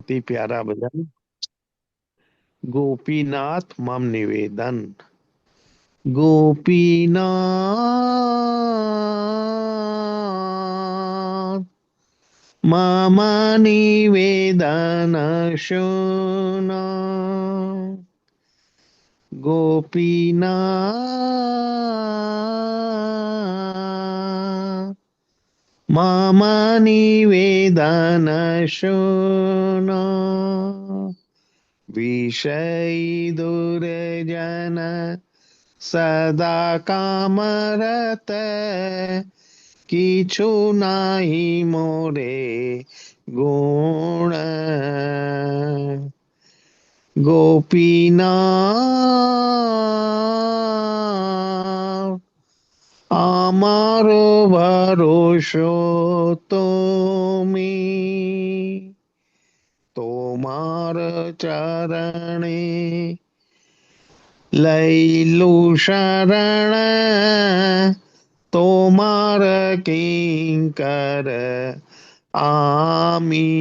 बहुत ही प्यारा भजन। गोपीनाथ मम निवेदन। गोपीनाथ मम निवेदन शृणु। गोपीनाथ मम निवेदन शृणु। विषयी दुर्जन सदा कामरत, किछु नाही मोरे गुण। गोपीनाथ আমারো ভরসা তুমি, তোমার চরণে লইলু শরণ। তোমার কিঙ্কর আমি।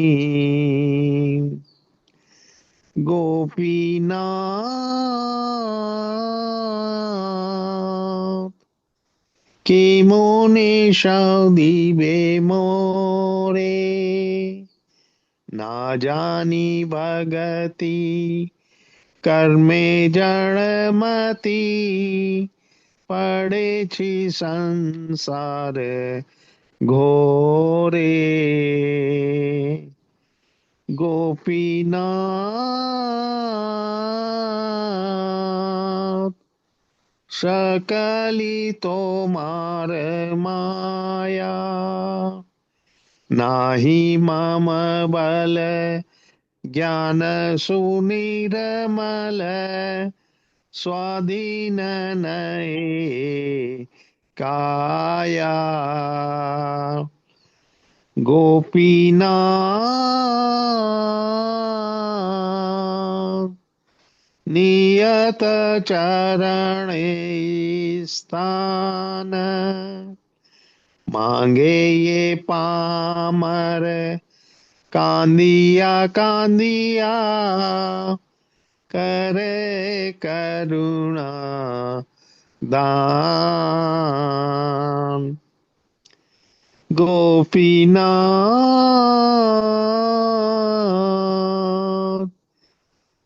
গোপীনাথ কি মনে দিবে মোরে, না জানি ভগতি কর্মে জড়মতি। পড়েছি সংসার ঘোরে। গোপীনাথ সকলি তোমার মায়া, নাহি মম বল ज्ञान सुनिर्मल। स्वाधीन नये काया। गोपीनाथ नियत चरण स्थान, मांगे ये पामर कांदिया कांदिया। करे करुणा दान। गोपीनाथ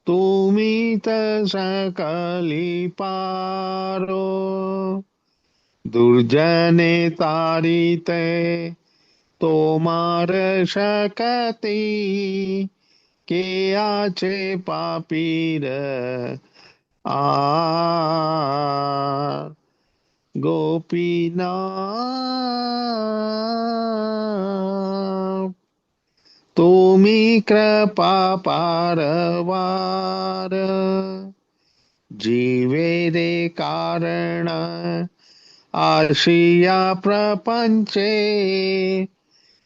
তুমি তো সকলি পারো, দুর্জনে তারিতে তোমার শক্তি। কে আছে পাপীর আর। গোপীনাথ তুমি কৃপা পারবার, জীবেরে কারণ আসিয়া প্রপঞ্চে।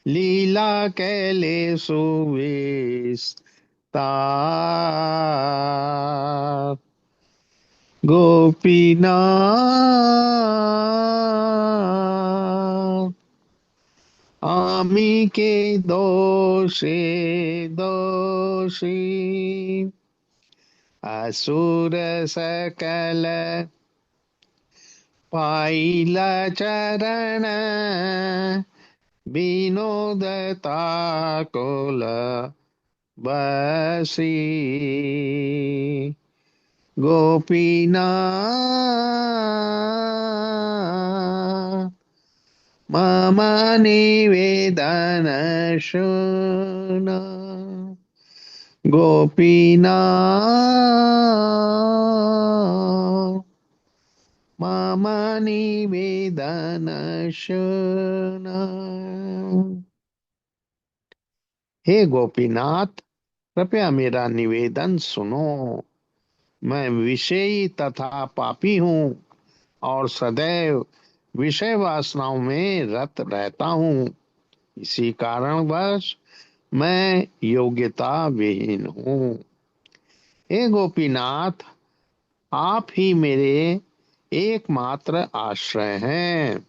লীলা কেলে সুবিস্তার। গোপীনাথ আমি কে দোষে দোষী, असुर सकल पाइला चरण। विनोदता कुल बसी। गोपीनाथ मम निवेदन शृणु। गोपीनाथ मम निवेदन शृणु। हे गोपीनाथ, कृपया मेरा निवेदन सुनो। मैं विषयी तथा पापी हूँ और सदैव विषय वासनाओं में रत रहता हूँ। इसी कारणवश मैं योग्यता विहीन हूँ। हे गोपीनाथ, आप ही मेरे एकमात्र आश्रय हैं।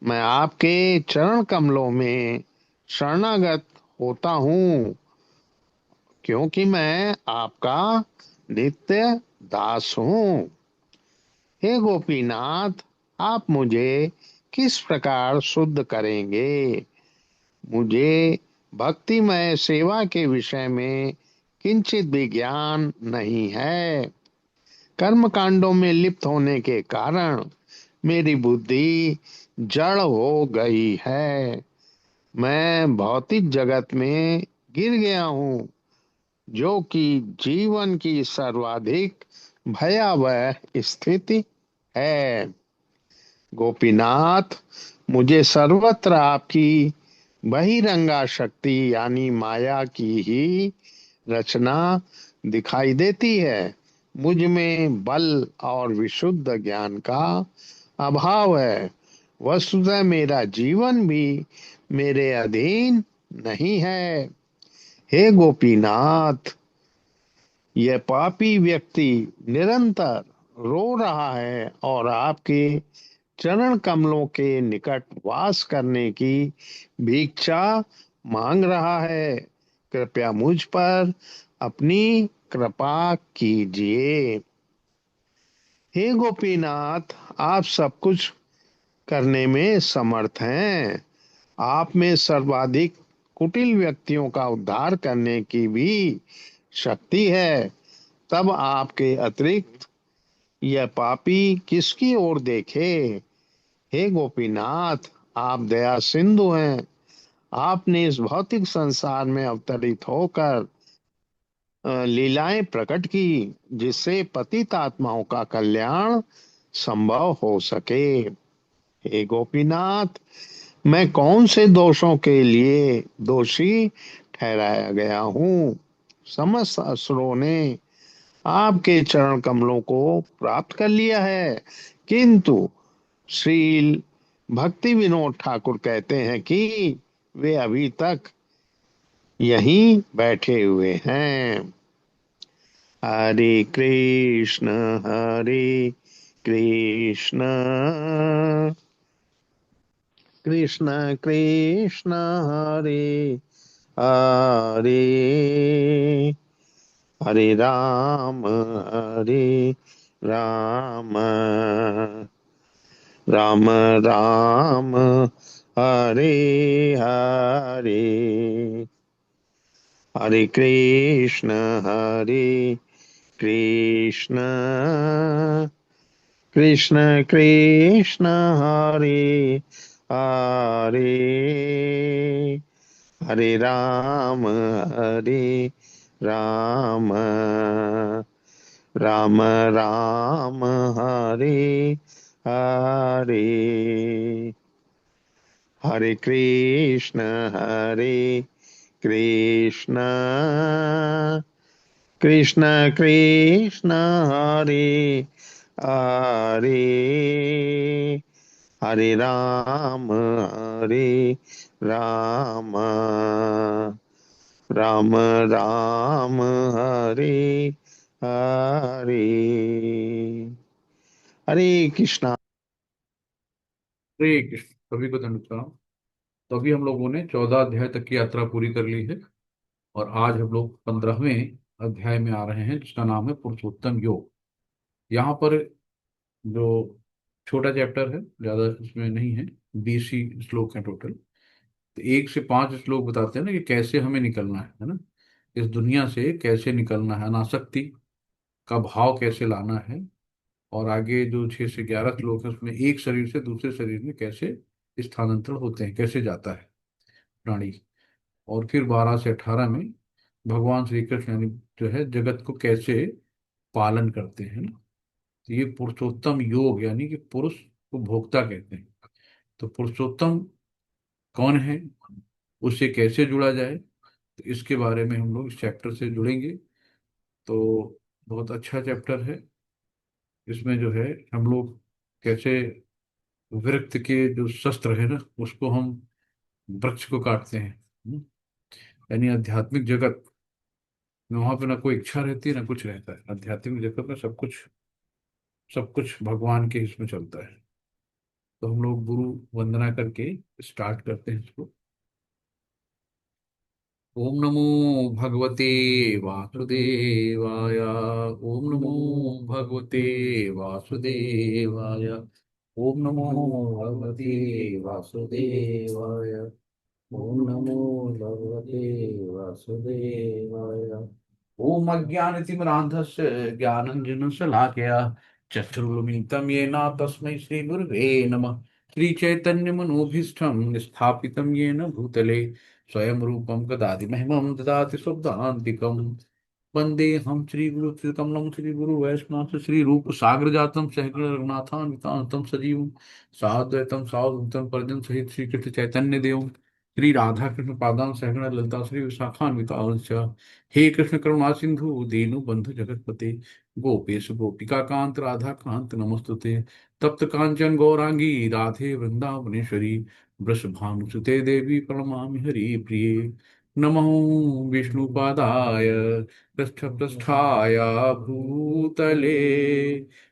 मैं आपके चरण कमलों में शरणागत होता हूँ क्योंकि मैं आपका नित्य दास हूँ। हे गोपीनाथ, आप मुझे किस प्रकार शुद्ध करेंगे? मुझे भक्तिमय सेवा के विषय में किंचित भी ज्ञान नहीं है। कर्म कांडों में लिप्त होने के कारण मेरी बुद्धि जड़ हो गई है। मैं भौतिक जगत में गिर गया हूँ, जो कि जीवन की सर्वाधिक भयावह स्थिति है। गोपीनाथ, मुझे सर्वत्र आपकी बहिरंगा शक्ति यानी माया की ही रचना दिखाई देती है। मुझ में बल और विशुद्ध ज्ञान का अभाव है। वस्तुतः मेरा जीवन भी मेरे अधीन नहीं है। हे गोपीनाथ, यह पापी व्यक्ति निरंतर रो रहा है और आपके चरण कमलों के निकट वास करने की भिक्षा मांग रहा है। कृपया मुझ पर अपनी कृपा कीजिए। हे गोपीनाथ, आप सब कुछ करने में समर्थ हैं। आप में सर्वाधिक कुटिल व्यक्तियों का उद्धार करने की भी शक्ति है। तब आपके अतिरिक्त यह पापी किसकी ओर देखे? हे गोपीनाथ, आप दया सिंधु हैं। आपने इस भौतिक संसार में अवतरित होकर लीलाएं प्रकट की, जिससे पतित आत्माओं का कल्याण संभव हो सके। हे गोपीनाथ, मैं कौन से दोषों के लिए दोषी ठहराया गया हूँ? समस्त असुरों ने आपके चरण कमलों को प्राप्त कर लिया है, किंतु श्रील भक्ति विनोद ठाकुर कहते हैं कि वे अभी तक यहीं बैठे हुए हैं। हरे कृष्ण कृष्ण कृष्ण हरे हरे, हरे राम राम राम हरे हरे, हरे कृष्ण कृष्ण कृष्ण हरे हरे, हरे राम राम राम हरे हरे, हरे कृष्ण कृष्ण कृष्ण हरे हरे, हरे राम राम राम हरे हरे, हरे कृष्णा। हरे कृष्ण। सभी को धन्यवाद प्रणाम। तो अभी हम लोगों ने 14 अध्याय तक की यात्रा पूरी कर ली है और आज हम लोग 15वें अध्याय में आ रहे हैं, जिसका नाम है पुरुषोत्तम योग। यहाँ पर जो छोटा चैप्टर है, ज्यादा इसमें नहीं है, 20 ही श्लोक हैं टोटल। तो 1 से 5 श्लोक बताते हैं ना कि कैसे हमें निकलना है ना, इस दुनिया से कैसे निकलना है, अनासक्ति का भाव कैसे लाना है। और आगे जो 6 से 11 श्लोक है उसमें एक शरीर से दूसरे शरीर में कैसे स्थानांतरण होते हैं, कैसे जाता है प्राणी। और फिर 12 से 18 में भगवान श्री कृष्ण यानी जो है जगत को कैसे पालन करते हैं ना। तो ये पुरुषोत्तम योग यानी कि पुरुष को भोक्ता कहते हैं। तो पुरुषोत्तम कौन है, उससे कैसे जुड़ा जाए, तो इसके बारे में हम लोग इस चैप्टर से जुड़ेंगे। तो बहुत अच्छा चैप्टर है। इसमें जो है हम लोग कैसे विरक्त के जो शस्त्र है ना उसको हम वृक्ष को काटते हैं। यानी आध्यात्मिक जगत में वहां पे ना कोई इच्छा रहती है ना कुछ रहता है। आध्यात्मिक जगत में सब कुछ भगवान के इसमें चलता है। तो हम लोग गुरु वंदना करके स्टार्ट करते हैं इसको। ओम नमो भगवते वासुदेवाय। ओम नमो भगवते वासुदेवाय। ओम नमो भगवते वासुदेवाय। ओम नमो भगवते वासुदेवाय। ओम अज्ञानतिमिरान्धस्य ज्ञानञ्जनशलाकया चक्षुरुन्मीलितं येन तस्मै श्रीगुरवे नमः। श्रीचैतन्यमनोभीष्टं स्थापितं येन भूतले स्वयं रूपं ददाति महिमं ददाति शब्दान्तिकम्। वन्देऽहं श्रीगुरुकमलं श्रीगुरुवैष्णव श्रीरूपसागरजातं सहगण रघुनाथान्वितान्तं सजीवं साद्वैतं सावधूतं परिजन सहित श्रीकृष्ण चैतन्य देवं श्री राधा कृष्ण पादां सहगण ललिता श्री विशाखान्वितांश्च। हे कृष्ण करुणा सिंधु दीनु बंधु जगतपते गोपेश गोपिका कांत राधा कांत नमस्तुते। तप्त कांचन गौरांगी राधे वृंदावनेश्वरी वृषभानुसुते देवी प्रणमामि हरि प्रिये। नमो विष्णुपादाय पृष्ठपृष्ठाय भूतले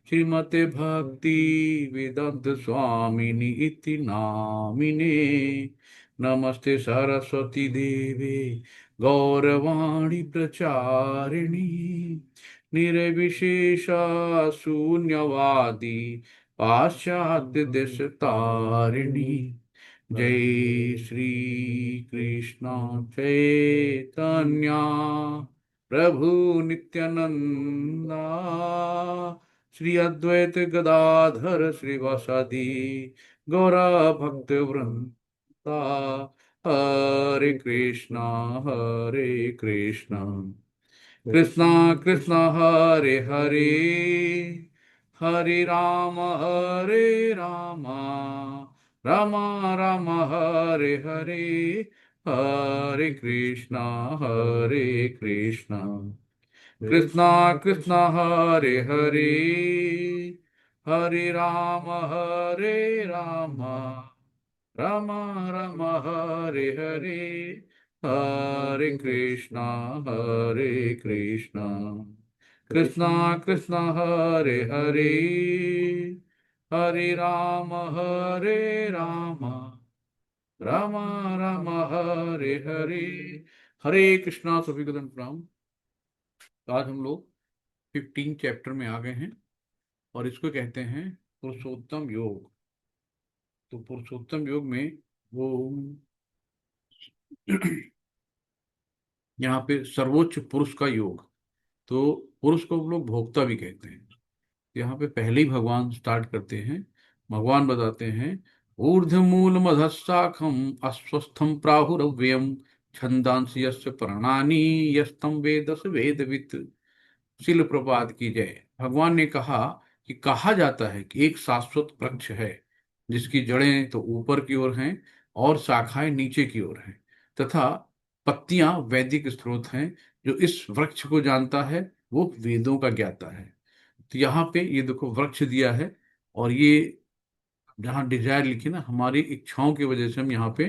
श्रीमते भक्ति वेदांत स्वामिनि इति नामिने। नमस्ते सरस्वती देवे गौरवाणी प्रचारिणी निर्विशेष शून्यवादी पाश्चात्य देश तारिणी। जय श्री कृष्ण चैतन्य प्रभु नित्यानंदा श्री अद्वैत गदाधर श्रीवासादि गौरा भक्त वृंदा। हरे कृष्णा कृष्णा कृष्णा हरे हरे हरे राम राम राम हरे हरे। हरे कृष्णा कृष्णा कृष्णा हरे हरे हरे राम राम राम हरे हरे। हरे कृष्णा कृष्णा कृष्णा हरे हरे हरे राम राम राम हरे हरे। हरे कृष्णा सभी को दंड प्रणाम। तो आज हम लोग 15 चैप्टर में आ गए हैं और इसको कहते हैं पुरुषोत्तम योग। तो पुरुषोत्तम योग में वो यहाँ पे सर्वोच्च पुरुष का योग। तो पुरुष को हम लोग भोक्ता भी कहते हैं। यहाँ पे पहले ही भगवान स्टार्ट करते हैं। भगवान बताते हैं ऊर्ध्वमूल मधस्साखम अस्वस्थम प्राहुरव्ययम छंदांसि यस्य पर्णानि यस्तम वेद स वेदवित्। शिल प्रपात की जय। भगवान ने कहा कि कहा जाता है कि एक शाश्वत वृक्ष है जिसकी जड़ें तो ऊपर की ओर हैं और शाखाएं नीचे की ओर हैं तथा पत्तियां वैदिक स्रोत हैं। जो इस वृक्ष को जानता है वो वेदों का ज्ञाता है। तो यहाँ पे ये देखो वृक्ष दिया है और ये जहाँ डिजायर लिखी ना हमारी इच्छाओं की वजह से हम यहाँ पे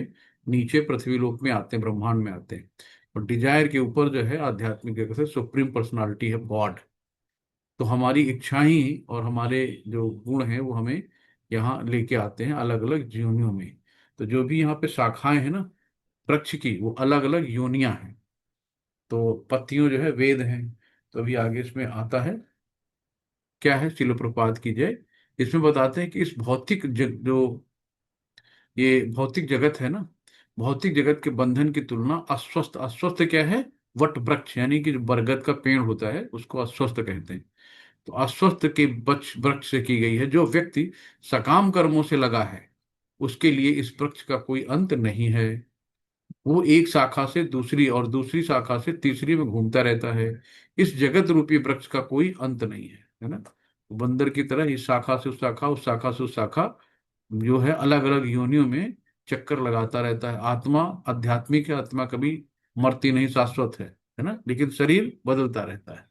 नीचे पृथ्वी लोक में आते हैं ब्रह्मांड में आते हैं। और डिजायर के ऊपर जो है आध्यात्मिक जगत से सुप्रीम पर्सनालिटी है गॉड। तो हमारी इच्छाएं और हमारे जो गुण हैं वो हमें यहाँ लेके आते हैं अलग अलग योनियों में। तो जो भी यहाँ पे शाखाएं हैं ना वृक्ष की वो अलग अलग योनियां हैं। तो पत्तियों जो है वेद हैं। तो अभी आगे इसमें आता है क्या है शिल प्रपात की जय। इसमें बताते हैं कि इस जो ये भौतिक जगत है ना भौतिक जगत के बंधन की तुलना अस्वस्थ अस्वस्थ क्या है वट वृक्ष यानी कि जो बरगद का पेड़ होता है उसको अस्वस्थ कहते हैं। तो अस्वस्थ के बच वृक्ष से की गई है। जो व्यक्ति सकाम कर्मों से लगा है उसके लिए इस वृक्ष का कोई अंत नहीं है। वो एक शाखा से दूसरी और दूसरी शाखा से तीसरी में घूमता रहता है। इस जगत रूपी वृक्ष का कोई अंत नहीं है ना। बंदर की तरह इस शाखा से उस शाखा उस शाखा से उस शाखा जो है अलग अलग योनियों में चक्कर लगाता रहता है। आत्मा आध्यात्मिक है। आत्मा कभी मरती नहीं शाश्वत है ना लेकिन शरीर बदलता रहता है।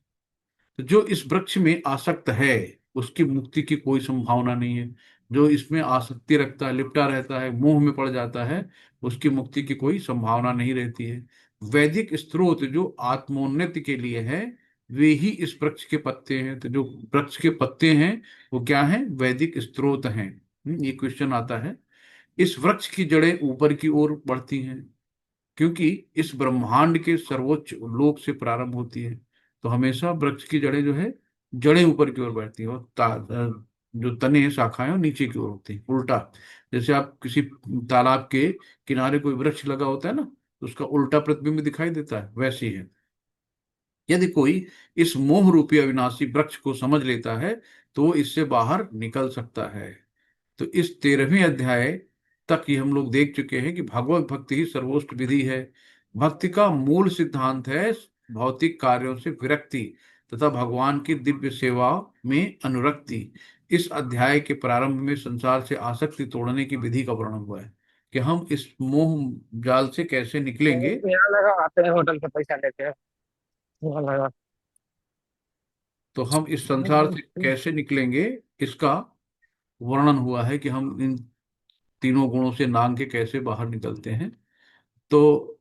तो जो इस वृक्ष में आसक्त है उसकी मुक्ति की कोई संभावना नहीं है। जो इसमें आसक्ति रखता है लिपटा रहता है मोह में पड़ जाता है उसकी मुक्ति की कोई संभावना नहीं रहती है। वैदिक स्रोत जो आत्मोन्नति के लिए है वे ही इस वृक्ष के पत्ते हैं। तो जो वृक्ष के पत्ते हैं वो क्या है वैदिक स्रोत हैं। ये क्वेश्चन आता है। इस वृक्ष की जड़ें ऊपर की ओर बढ़ती हैं क्योंकि इस ब्रह्मांड के सर्वोच्च लोक से प्रारंभ होती है। तो हमेशा वृक्ष की जड़ें जो है, जड़ें ऊपर की ओर बैठती हैं, और जो तने शाखाएं वो नीचे की ओर होती हैं, उल्टा। जैसे आप किसी तालाब के किनारे कोई वृक्ष लगा होता है ना, तो उसका उल्टा प्रतिबिंब दिखाई देता है, वैसे ही है। यदि कोई इस मोह रूपी अविनाशी वृक्ष को समझ लेता है तो वो इससे बाहर निकल सकता है। तो इस 13वें अध्याय तक ये हम लोग देख चुके हैं कि भगवत भक्ति ही सर्वोच्च विधि है। भक्ति का मूल सिद्धांत है भौतिक कार्यों से विरक्ति तथा भगवान की दिव्य सेवा में अनुरक्ति। इस अध्याय के प्रारंभ में संसार से आसक्ति तोड़ने की विधि का वर्णन हुआ है कि हम इस मोह जाल से कैसे निकलेंगे। यहाँ लगा आते हैं होटल से पैसा लेते हैं। यहाँ लगा। तो हम इस संसार से कैसे निकलेंगे, इसका वर्णन हुआ है कि हम इन तीनों गुणों से नांग के कैसे बाहर निकलते हैं। तो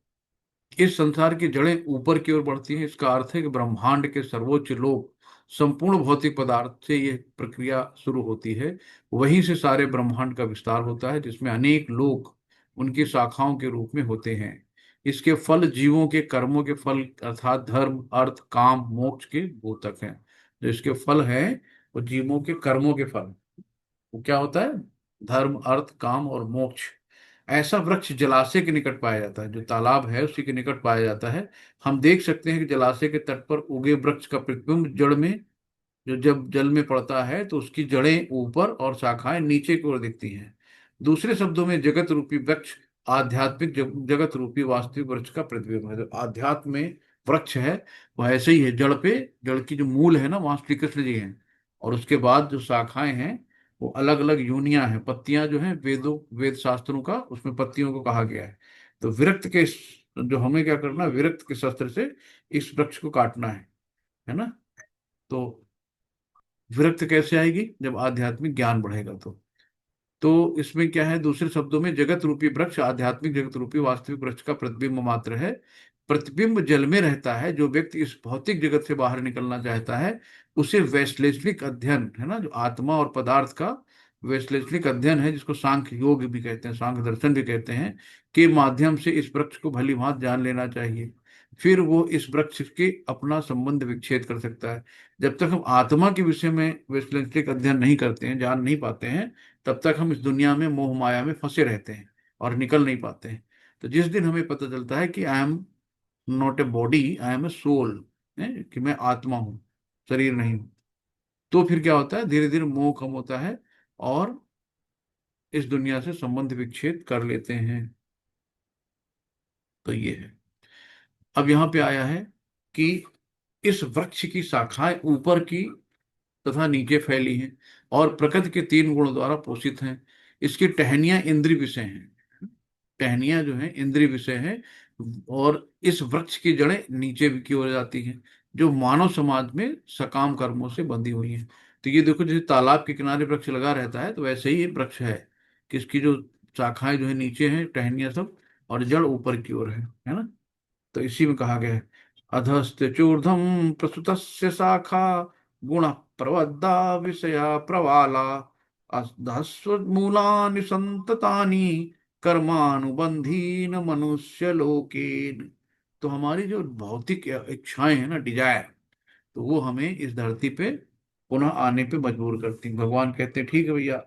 इस संसार की जड़ें ऊपर की ओर बढ़ती हैं, इसका अर्थ है कि ब्रह्मांड के सर्वोच्च लोक संपूर्ण भौतिक पदार्थ से यह प्रक्रिया शुरू होती है। वहीं से सारे ब्रह्मांड का विस्तार होता है, जिसमें अनेक लोक उनकी शाखाओं के रूप में होते हैं। इसके फल जीवों के कर्मों के फल अर्थात धर्म अर्थ काम मोक्ष के द्योतक हैं। जो इसके फल हैं वो जीवों के कर्मों के फल, वो क्या होता है, धर्म अर्थ काम और मोक्ष। ऐसा वृक्ष जलाशय के निकट पाया जाता है, जो तालाब है उसी के निकट पाया जाता है। हम देख सकते हैं कि जलाशय के तट पर उगे वृक्ष का प्रतिबिंब जड़ में, जो जब जल में पड़ता है तो उसकी जड़ें ऊपर और शाखाएं नीचे की ओर दिखती हैं। दूसरे शब्दों में जगत रूपी वृक्ष आध्यात्मिक जगत रूपी वास्तविक वृक्ष का प्रतिबिंब है। जो आध्यात्म में वृक्ष है वह ऐसे ही है, जड़ पे, जड़ की जो मूल है ना वहां श्री कृष्ण जी हैं, और उसके बाद जो शाखाएं हैं वो अलग अलग योनियां हैं, पत्तियां जो हैं वेदों वेद शास्त्रों का उसमें पत्तियों को कहा गया है। तो विरक्त के जो हमें क्या करना, विरक्त के शस्त्र से इस वृक्ष को काटना है ना। तो विरक्त कैसे आएगी, जब आध्यात्मिक ज्ञान बढ़ेगा। तो इसमें क्या है, दूसरे शब्दों में जगत रूपी वृक्ष आध्यात्मिक जगत रूपी वास्तविक वृक्ष का प्रतिबिंब मात्र है। प्रतिबिंब जल में रहता है। जो व्यक्ति इस भौतिक जगत से बाहर निकलना चाहता है उसे वैश्लेषिक अध्ययन है ना, जो आत्मा और पदार्थ का वैश्लेषिक अध्ययन है, जिसको सांख्य योग भी कहते हैं, सांख्य दर्शन भी कहते हैं, के माध्यम से इस वृक्ष को भली भांति जान लेना चाहिए। फिर वो इस वृक्ष के अपना संबंध विच्छेद कर सकता है। जब तक हम आत्मा के विषय में वैश्लेषिक अध्ययन नहीं करते हैं, जान नहीं पाते हैं, तब तक हम इस दुनिया में मोह माया में फंसे रहते हैं और निकल नहीं पाते हैं। तो जिस दिन हमें पता चलता है कि I am not a body, I am a soul, कि मैं आत्मा हूं, शरीर नहीं हूं, तो फिर क्या होता है, धीरे धीरे मोह कम होता है और इस दुनिया से संबंध विच्छेद कर लेते हैं। तो ये है। अब यहाँ पे आया है कि इस वृक्ष की शाखाएं ऊपर की तथा नीचे फैली हैं और प्रकृति के 3 गुणों द्वारा पोषित हैं। इसकी टहनियां इंद्रिय विषय हैं, टहनियां जो हैं इंद्रिय विषय हैं, और इस वृक्ष की जड़ें नीचे की ओर जाती हैं, जो मानव समाज में सकाम कर्मों से बंधी हुई हैं। तो ये देखो, जैसे तालाब के किनारे वृक्ष लगा रहता है तो वैसे ही ये वृक्ष है कि इसकी जो शाखाएं जो है नीचे हैं, टहनियां सब, और जड़ ऊपर की ओर है ना। तो इसी में कहा गया है, अधस्ते चूर्धम प्रसुतस्य शाखा गुण प्रवद्दा विषया प्रवाला अधस्वमूलानि संततानि कर्मानुबंधीन मनुष्य लोकेन। तो हमारी जो भौतिक इच्छाएं हैं ना, डिजायर, तो वो हमें इस धरती पे पुनः आने पे मजबूर करती हैं। भगवान कहते हैं ठीक है भैया,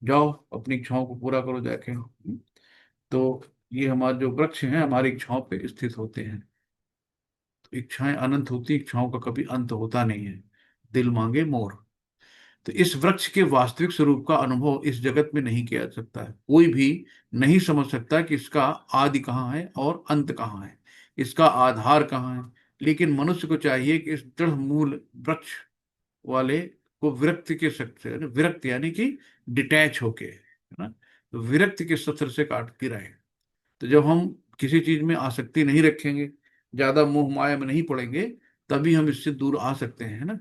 जाओ अपनी इच्छाओं को पूरा करो जाके। तो ये हमारे जो वृक्ष हैं हमारी इच्छाओं पे स्थित होते हैं। तो इच्छाएं अनंत होती, इच्छाओं का कभी अंत होता नहीं है। दिल मांगे मोर। तो इस वृक्ष के वास्तविक स्वरूप का अनुभव इस जगत में नहीं किया जा सकता है। कोई भी नहीं समझ सकता कि इसका आदि कहाँ है और अंत कहाँ है, इसका आधार कहाँ है। लेकिन मनुष्य को चाहिए कि इस दृढ़ मूल वृक्ष वाले को विरक्ति के शक्ति, विरक्त यानी कि डिटैच होके, है ना, तो विरक्ति के शस्त्र से काटती रहे। तो जब हम किसी चीज में आसक्ति नहीं रखेंगे, ज्यादा मोह माया में नहीं पड़ेंगे, तभी हम इससे दूर आ सकते हैं, है ना।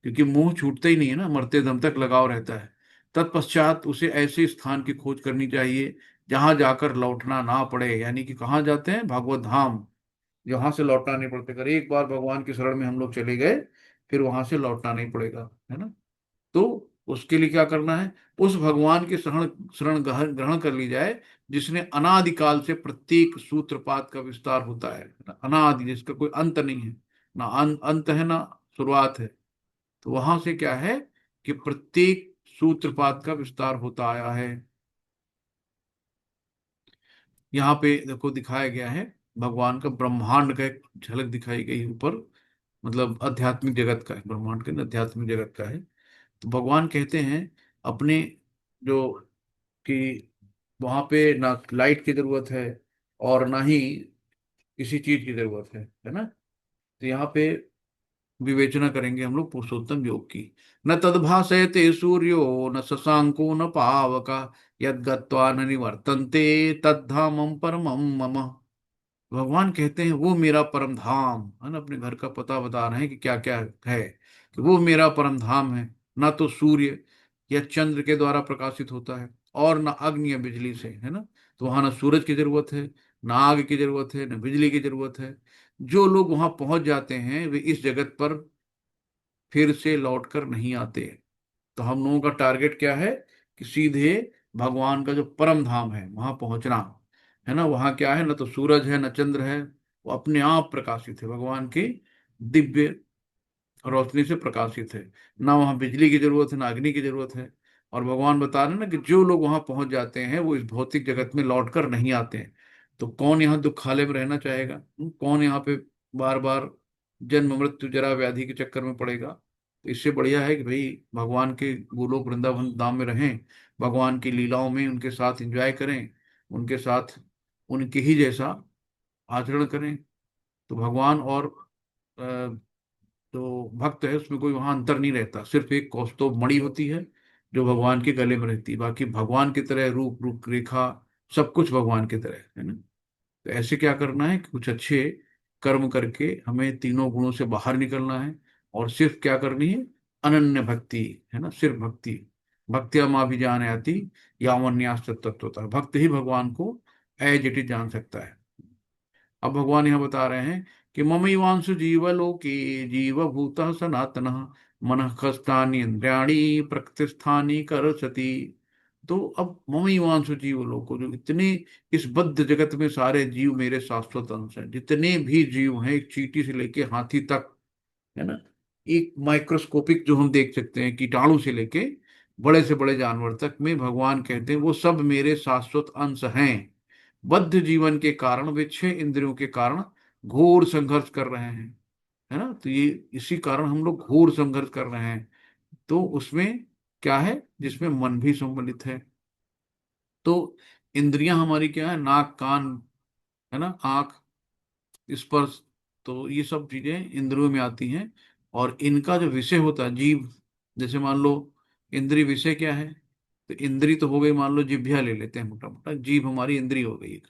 क्योंकि मोह छूटता ही नहीं है ना, मरते दम तक लगाव रहता है। तत्पश्चात उसे ऐसे स्थान की खोज करनी चाहिए जहां जाकर लौटना ना पड़े। यानी कि कहाँ जाते हैं, भागवत धाम, जहां से लौटना नहीं पड़ता। अगर एक बार भगवान की शरण में हम लोग चले गए फिर वहां से लौटना नहीं पड़ेगा, है ना। तो उसके लिए क्या करना है, उस भगवान के शरण शरण ग्रहण ग्रहण कर ली जाए जिसने अनादिकाल से प्रत्येक सूत्रपात का विस्तार होता है, अनादि, जिसका कोई अंत नहीं है, ना अंत है ना शुरुआत है। तो वहां से क्या है कि प्रत्येक सूत्रपात का विस्तार होता आया है। यहाँ पे देखो दिखाया गया है भगवान का ब्रह्मांड का एक झलक दिखाई गई ऊपर, मतलब आध्यात्मिक जगत का है, ब्रह्मांड के अंदर आध्यात्मिक जगत का है। तो भगवान कहते हैं अपने जो कि वहां पे ना लाइट की जरूरत है और ना ही किसी चीज की जरूरत है ना। तो यहाँ पे विवेचना करेंगे हम लोग पुरुषोत्तम योग की। न तद्भासयते सूर्यो न शशांको न पावका यद गत्वा न निवर्तन्ते तद्धामम परमम मम। भगवान कहते हैं वो मेरा परम धाम है ना, अपने घर का पता बता रहे हैं कि क्या क्या है, कि वो मेरा परम धाम है। ना तो सूर्य या चंद्र के द्वारा प्रकाशित होता है और ना अग्नि या बिजली से, है ना। तो वहां ना सूरज की जरूरत है, ना आग की जरूरत है, ना बिजली की जरूरत है। जो लोग वहां पहुंच जाते हैं वे इस जगत पर फिर से लौट कर नहीं आते। तो हम लोगों का टारगेट क्या है कि सीधे भगवान का जो परम धाम है वहां पहुंचना, है ना। वहां क्या है, ना तो सूरज है ना चंद्र है, वो अपने आप प्रकाशित है, भगवान की दिव्य रोशनी से प्रकाशित है। ना वहां बिजली की जरूरत है ना अग्नि की जरूरत है। और भगवान बता रहे हैं ना कि जो लोग वहां पहुंच जाते हैं वो इस भौतिक जगत में लौट कर नहीं आते हैं। तो कौन यहाँ दुखालय में रहना चाहेगा? कौन यहाँ पे बार बार जन्म मृत्यु जरा व्याधि के चक्कर में पड़ेगा? तो इससे बढ़िया है कि भाई भगवान के गोलोक वृंदावन धाम में रहें, भगवान की लीलाओं में उनके साथ एंजॉय करें, उनके साथ उनके ही जैसा आचरण करें। तो भगवान और जो भक्त है उसमें कोई वहां अंतर नहीं रहता, सिर्फ एक कौस्तुभ मणि होती है जो भगवान के गले में रहती है, बाकी भगवान की तरह रूप रूप रेखा सब कुछ भगवान की तरह है ना। तो ऐसे क्या करना है कि कुछ अच्छे कर्म करके हमें तीनों गुणों से बाहर निकलना है और सिर्फ क्या करनी है, अनन्य भक्ति, है ना, सिर्फ भक्ति। भक्तिया माँ भी जान आती यावन्यास तत्वता, भक्त ही भगवान को एज इट इज जान सकता है। अब भगवान यहाँ बता रहे हैं कि ममैवांशु जीवलोके जीवभूत सनातन मन कष्टानि इंद्रियाणि प्रकृतिस्थानि करसति। तो अब ममैवांशु जीवलोको, जो इतने इस बद्ध जगत में सारे जीव मेरे शाश्वत अंश हैं, जितने भी जीव हैं एक चींटी से लेके हाथी तक, है ना, एक माइक्रोस्कोपिक जो हम देख सकते हैं कीटाणु से लेके बड़े से बड़े जानवर तक में, भगवान कहते हैं वो सब मेरे शाश्वत अंश हैं। बद्ध जीवन के कारण वे छह इंद्रियों के कारण घोर संघर्ष कर रहे हैं, है ना। तो ये इसी कारण हम लोग घोर संघर्ष कर रहे हैं। तो उसमें क्या है, जिसमें मन भी सम्मिलित है। तो इंद्रियां हमारी क्या है, नाक कान, है ना, आंख, स्पर्श। तो ये सब चीजें इंद्रियों में आती हैं और इनका जो विषय होता है जीव, जैसे मान लो इंद्रिय विषय क्या है, तो इंद्री तो हो गई, मान लो जिभ्या ले लेते हैं, मोटा मोटा जीभ हमारी इंद्री हो गई।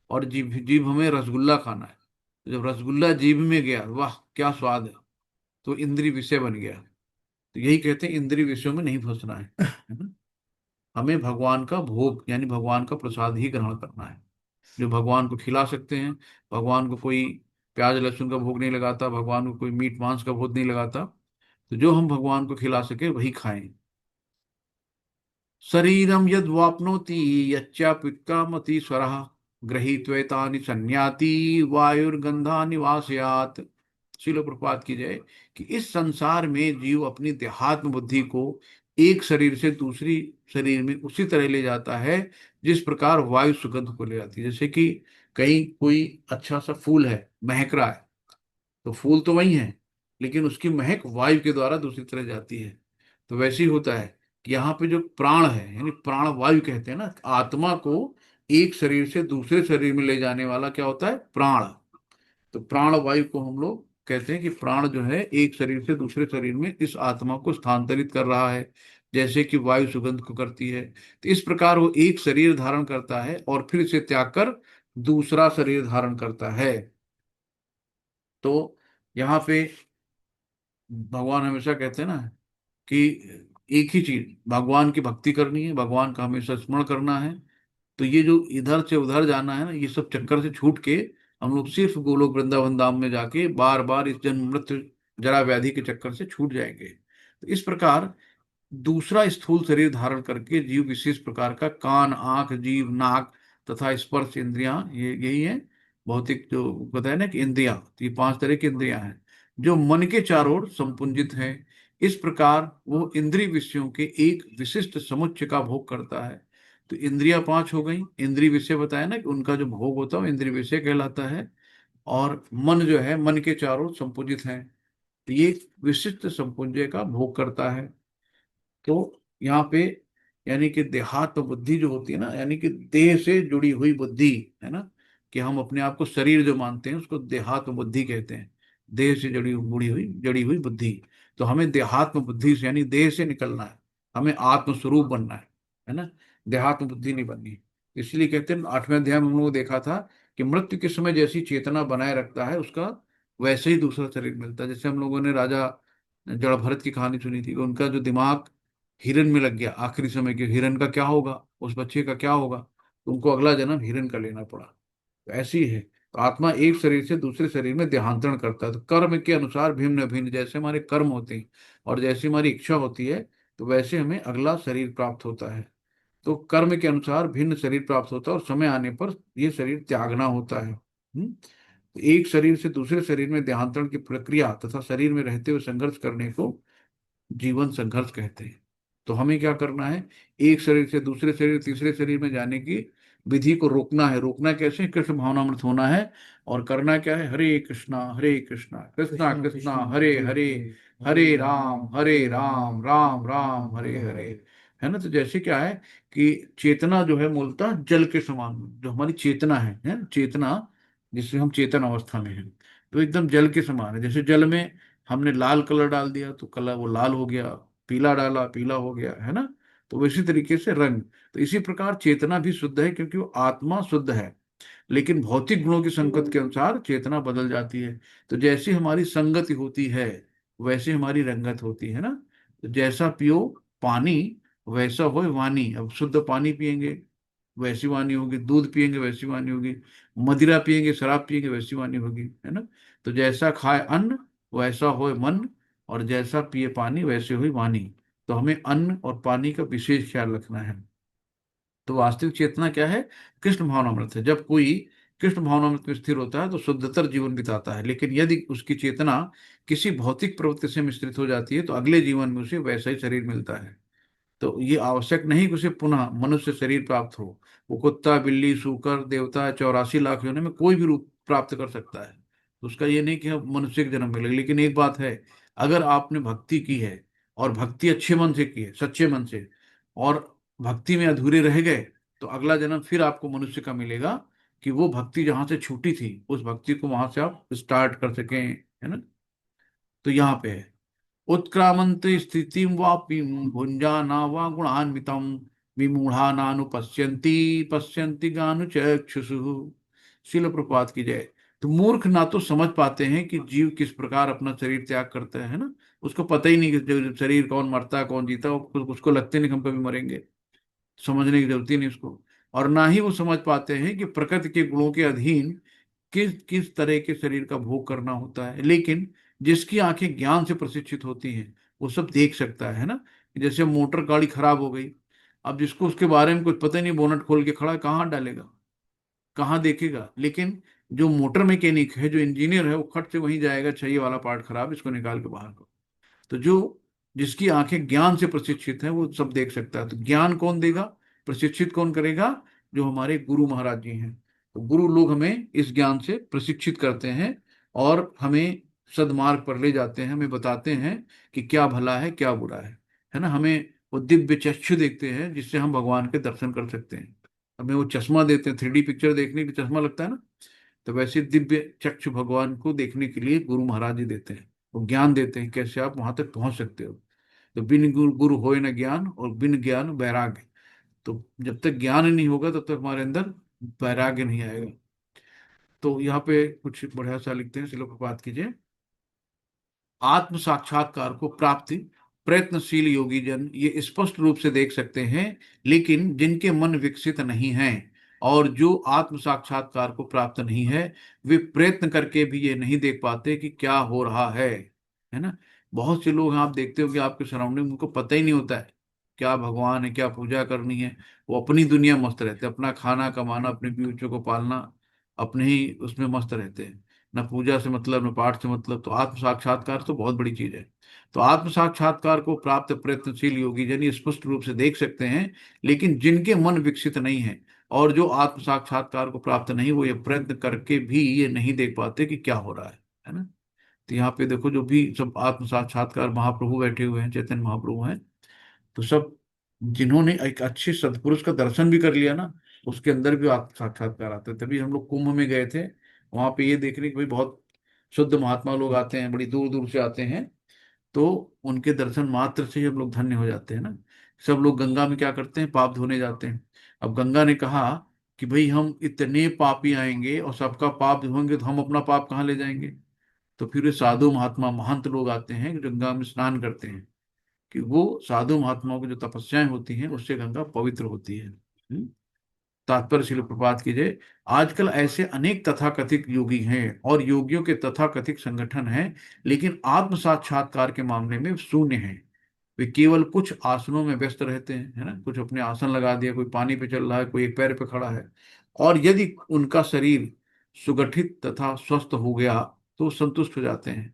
और जीभ जीभ हमें रसगुल्ला खाना है, तो जब रसगुल्ला जीभ में गया, वाह क्या स्वाद है, तो इंद्रिय विषय बन गया। तो यही कहते हैं इंद्रिय विषयों में नहीं फंसना है ना। हमें भगवान का भोग यानी भगवान का प्रसाद ही ग्रहण करना है, जो भगवान को खिला सकते हैं। भगवान को कोई प्याज लहसुन का भोग नहीं लगाता, भगवान को कोई मीट मांस का भोग नहीं लगाता। तो जो हम भगवान को खिला सके वही खाएं। शरीरम यद वाप्नोति यच्चाप्युत्क्रामतीश्वरः गृहीत्वैतानि संयाति वायुर्गंधा निवासयात। शिल प्रपात की जय। कि इस संसार में जीव अपनी देहात्म बुद्धि को एक शरीर से दूसरी शरीर में उसी तरह ले जाता है जिस प्रकार वायु सुगंध को ले जाती है। जैसे कि कहीं कोई अच्छा सा फूल है, महक रहा है, तो फूल तो वही है लेकिन उसकी महक वायु के द्वारा दूसरी तरफ जाती है। तो वैसे ही होता है कि यहाँ पे जो प्राण है यानी प्राण वायु कहते हैं ना, आत्मा को एक शरीर से दूसरे शरीर में ले जाने वाला क्या होता है, प्राण। तो प्राण वायु को हम लोग कहते हैं कि प्राण जो है एक शरीर से दूसरे शरीर में इस आत्मा को स्थानांतरित कर रहा है, जैसे कि वायु सुगंध को करती है। तो इस प्रकार वो एक शरीर धारण करता है और फिर इसे त्याग कर दूसरा शरीर धारण करता है। तो यहाँ पे भगवान हमेशा कहते हैं ना कि एक ही चीज, भगवान की भक्ति करनी है, भगवान का हमेशा स्मरण करना है। तो ये जो इधर से उधर जाना है ना, ये सब चक्कर से छूट के हम लोग सिर्फ गोलोक वृंदावन धाम में जाके बार बार इस जन्म मृत्यु जरा व्याधि के चक्कर से छूट जाएंगे। तो इस प्रकार दूसरा स्थूल शरीर धारण करके जीव विशेष प्रकार का कान, आंख, जीभ, नाक तथा स्पर्श इंद्रियां, ये यही है भौतिक जो बताया ना कि इंद्रियां, तो ये 5 तरह की इंद्रियां हैं जो मन के चारों ओर संपुंजित हैं। इस प्रकार वो इंद्रिय विषयों के एक विशिष्ट समुच्चय का भोग करता है। तो इंद्रियां 5 हो गई। इंद्रिय विषय बताया ना कि उनका जो भोग होता है वो इंद्रिय विषय कहलाता है। और मन जो है मन के चारों ओर संपुंजित है, तो ये विशिष्ट संपुंजय का भोग करता है। तो यहाँ पे यानी कि देहात्म बुद्धि जो होती है ना, यानी कि देह से जुड़ी हुई बुद्धि, है ना, कि हम अपने आप को शरीर जो मानते हैं उसको देहात्म बुद्धि कहते हैं। देह से जड़ी हुई बुद्धि। तो हमें देहात्म बुद्धि से यानी देह से निकलना है, हमें आत्म स्वरूप बनना है ना, देहात्म बुद्धि नहीं बननी है। इसलिए कहते हैं 8वें अध्याय में हम लोगों ने देखा था कि मृत्यु के समय जैसी चेतना बनाए रखता है उसका वैसे ही दूसरा शरीर मिलता है। जैसे हम लोगों ने राजा जड़ भरत की कहानी सुनी थी, उनका जो दिमाग हिरन में लग गया आखिरी समय के, हिरन का क्या होगा, उस बच्चे का क्या होगा, तो उनको अगला जन्म हिरन का लेना पड़ा। तो ऐसी है, तो आत्मा एक शरीर से दूसरे शरीर में देहांतरण करता है। तो कर्म के अनुसार भिन्न भिन्न जैसे हमारे कर्म होते हैं और जैसी हमारी इच्छा होती है, तो वैसे हमें अगला शरीर प्राप्त होता है। तो कर्म के अनुसार भिन्न शरीर प्राप्त होता है और समय आने पर यह शरीर त्यागना होता है। तो एक शरीर से दूसरे शरीर में देहांतरण की प्रक्रिया तथा शरीर में रहते हुए संघर्ष करने को जीवन संघर्ष कहते हैं। तो हमें क्या करना है, एक शरीर से दूसरे शरीर तीसरे शरीर में जाने की विधि को रोकना है। रोकना कैसे, कृष्ण भावनामृत होना है। और करना क्या है, हरे कृष्णा कृष्णा कृष्णा हरे हरे, हरे राम राम हरे हरे, है ना। तो जैसे क्या है कि चेतना जो है मूलतः जल के समान, जो हमारी चेतना है चेतना, जिससे हम चेतन अवस्था में हैं, तो एकदम जल के समान है। जैसे जल में हमने लाल कलर डाल दिया तो कलर वो लाल हो गया, पीला डाला पीला हो गया, है ना। तो वैसी तरीके से रंग, तो इसी प्रकार चेतना भी शुद्ध है क्योंकि वो आत्मा शुद्ध है, लेकिन भौतिक गुणों की संगत के अनुसार चेतना बदल जाती है। तो जैसी हमारी संगति होती है वैसे हमारी रंगत होती है ना। तो जैसा पियो पानी वैसा हो वाणी। अब शुद्ध पानी पिएंगे वैसी वाणी होगी, दूध पिएंगे वैसी वाणी होगी, मदिरा पिएंगे शराब पिएंगे वैसी वाणी होगी, है ना। तो जैसा खाए अन्न वैसा होए मन, और जैसा पिए पानी वैसे हुई वाणी। तो हमें अन्न और पानी का विशेष ख्याल रखना है। तो वास्तविक चेतना क्या है, कृष्ण भावनामृत है। जब कोई कृष्ण भावनामृत में स्थिर होता है तो शुद्धतर जीवन बिताता है। लेकिन यदि उसकी चेतना किसी भौतिक प्रवृत्ति से मिश्रित हो जाती है तो अगले जीवन में उसे वैसा ही शरीर मिलता है। तो ये आवश्यक नहीं कि उसे पुनः मनुष्य शरीर प्राप्त हो। वो कुत्ता, बिल्ली, सूकर, देवता 84 लाख योनि में कोई भी रूप प्राप्त कर सकता है। तो उसका ये नहीं कि अब मनुष्य के जन्म मिलेगा। लेकिन एक बात है, अगर आपने भक्ति की है और भक्ति अच्छे मन से की है, सच्चे मन से, और भक्ति में अधूरे रह गए, तो अगला जन्म फिर आपको मनुष्य का मिलेगा कि वो भक्ति जहां से छूटी थी उस भक्ति को वहां से आप स्टार्ट कर सकें, है ना। तो यहाँ पे है, उत्क्रामंत स्थितिं वापि भुंजाना वा गुणान्वितम विमूढ़ा नानुपश्यन्ति पश्यन्ति ज्ञानुचक्षुषु। शिल प्रपात की जय। तो मूर्ख ना तो समझ पाते हैं कि जीव किस प्रकार अपना शरीर त्याग करता है ना, उसको पता ही नहीं कि शरीर कौन मरता है कौन जीता है, उसको लगते नहीं कि हम कभी मरेंगे, समझने की जरूरत ही नहीं उसको। और ना ही वो समझ पाते हैं कि प्रकृति के गुणों के अधीन किस किस तरह के शरीर का भोग करना होता है। लेकिन जिसकी आंखें ज्ञान से प्रशिक्षित होती हैं वो सब देख सकता है ना। जैसे मोटर गाड़ी खराब हो गई, अब जिसको उसके बारे में कुछ पता ही नहीं, बोनट खोल के खड़ा है, कहाँ डालेगा, कहाँ देखेगा। लेकिन जो मोटर मैकेनिक है, जो इंजीनियर है, वो खट से वहीं जाएगा, अच्छा ये वाला पार्ट खराब है, इसको निकाल के बाहर करो। तो जो जिसकी आंखें ज्ञान से प्रशिक्षित हैं वो सब देख सकता है। तो ज्ञान कौन देगा, प्रशिक्षित कौन करेगा, जो हमारे गुरु महाराज जी हैं। तो गुरु लोग हमें इस ज्ञान से प्रशिक्षित करते हैं और हमें सदमार्ग पर ले जाते हैं, हमें बताते हैं कि क्या भला है क्या बुरा है ना। हमें वो दिव्य चक्षु देखते हैं जिससे हम भगवान के दर्शन कर सकते हैं। हमें वो चश्मा देते हैं, 3D पिक्चर देखने के लिए चश्मा लगता है ना, तो वैसे दिव्य चक्षु भगवान को देखने के लिए गुरु महाराज जी देते हैं। वो ज्ञान देते हैं कैसे आप वहां तक पहुंच सकते हो। तो बिन गुरु गुरु होए न ज्ञान और बिन ज्ञान वैराग्य। तो जब तक ज्ञान नहीं होगा तब तक हमारे अंदर वैराग्य नहीं आएगा। तो यहाँ पे कुछ बढ़िया सा लिखते हैं, श्लोक बात कीजिए। आत्म साक्षात्कार को प्राप्ति प्रयत्नशील योगी जन ये स्पष्ट रूप से देख सकते हैं, लेकिन जिनके मन विकसित नहीं हैं और जो आत्म साक्षात्कार को प्राप्त नहीं है, वे प्रयत्न करके भी ये नहीं देख पाते कि क्या हो रहा है ना। बहुत से लोग हैं, आप देखते हो कि आपके सराउंडिंग, उनको पता ही नहीं होता है क्या भगवान है, क्या पूजा करनी है। वो अपनी दुनिया मस्त रहते हैं, अपना खाना कमाना, अपने बच्चों को पालना, अपने ही उसमें मस्त रहते हैं। ना पूजा से मतलब, न पाठ से मतलब। तो आत्म साक्षात्कार तो बहुत बड़ी चीज है। तो आत्म साक्षात्कार को प्राप्त प्रयत्नशील योगी जन ये स्पष्ट रूप से देख सकते हैं। लेकिन जिनके मन विकसित नहीं है और जो आत्म साक्षात्कार को प्राप्त नहीं, वो ये प्रयत्न करके भी ये नहीं देख पाते कि क्या हो रहा है ना। तो यहाँ पे देखो, जो भी सब आत्म साक्षात्कार महाप्रभु बैठे हुए हैं, चैतन्य महाप्रभु हैं, तो सब जिन्होंने एक अच्छे सत्पुरुष का दर्शन भी कर लिया ना, उसके अंदर भी आत्म साक्षात्कार आता है। तभी हम लोग कुंभ में गए थे, वहां पे ये देखने कि भाई बहुत शुद्ध महात्मा लोग आते हैं, बड़ी दूर दूर से आते हैं। तो उनके दर्शन मात्र से ही हम लोग धन्य हो जाते हैं ना। सब लोग गंगा में क्या करते हैं, पाप धोने जाते हैं। अब गंगा ने कहा कि भाई हम इतने पापी आएंगे और सबका पाप धोएंगे, तो हम अपना पाप कहाँ ले जाएंगे। तो फिर ये साधु महात्मा महंत लोग आते हैं, जो गंगा में स्नान करते हैं, कि वो साधु महात्माओं की जो तपस्याएं होती हैं उससे गंगा पवित्र होती है। तात्पर्य शिल प्रपात कीजिए। आजकल ऐसे अनेक तथाकथित योगी हैं और योगियों के तथाकथित संगठन हैं, लेकिन आत्म साक्षात्कार के मामले में शून्य हैं। वे केवल कुछ आसनों में व्यस्त रहते हैं, है ना, कुछ अपने आसन लगा दिया, कोई पानी पे चल रहा है, कोई एक पैर पे खड़ा है। और यदि उनका शरीर सुगठित तथा स्वस्थ हो गया तो संतुष्ट हो जाते हैं।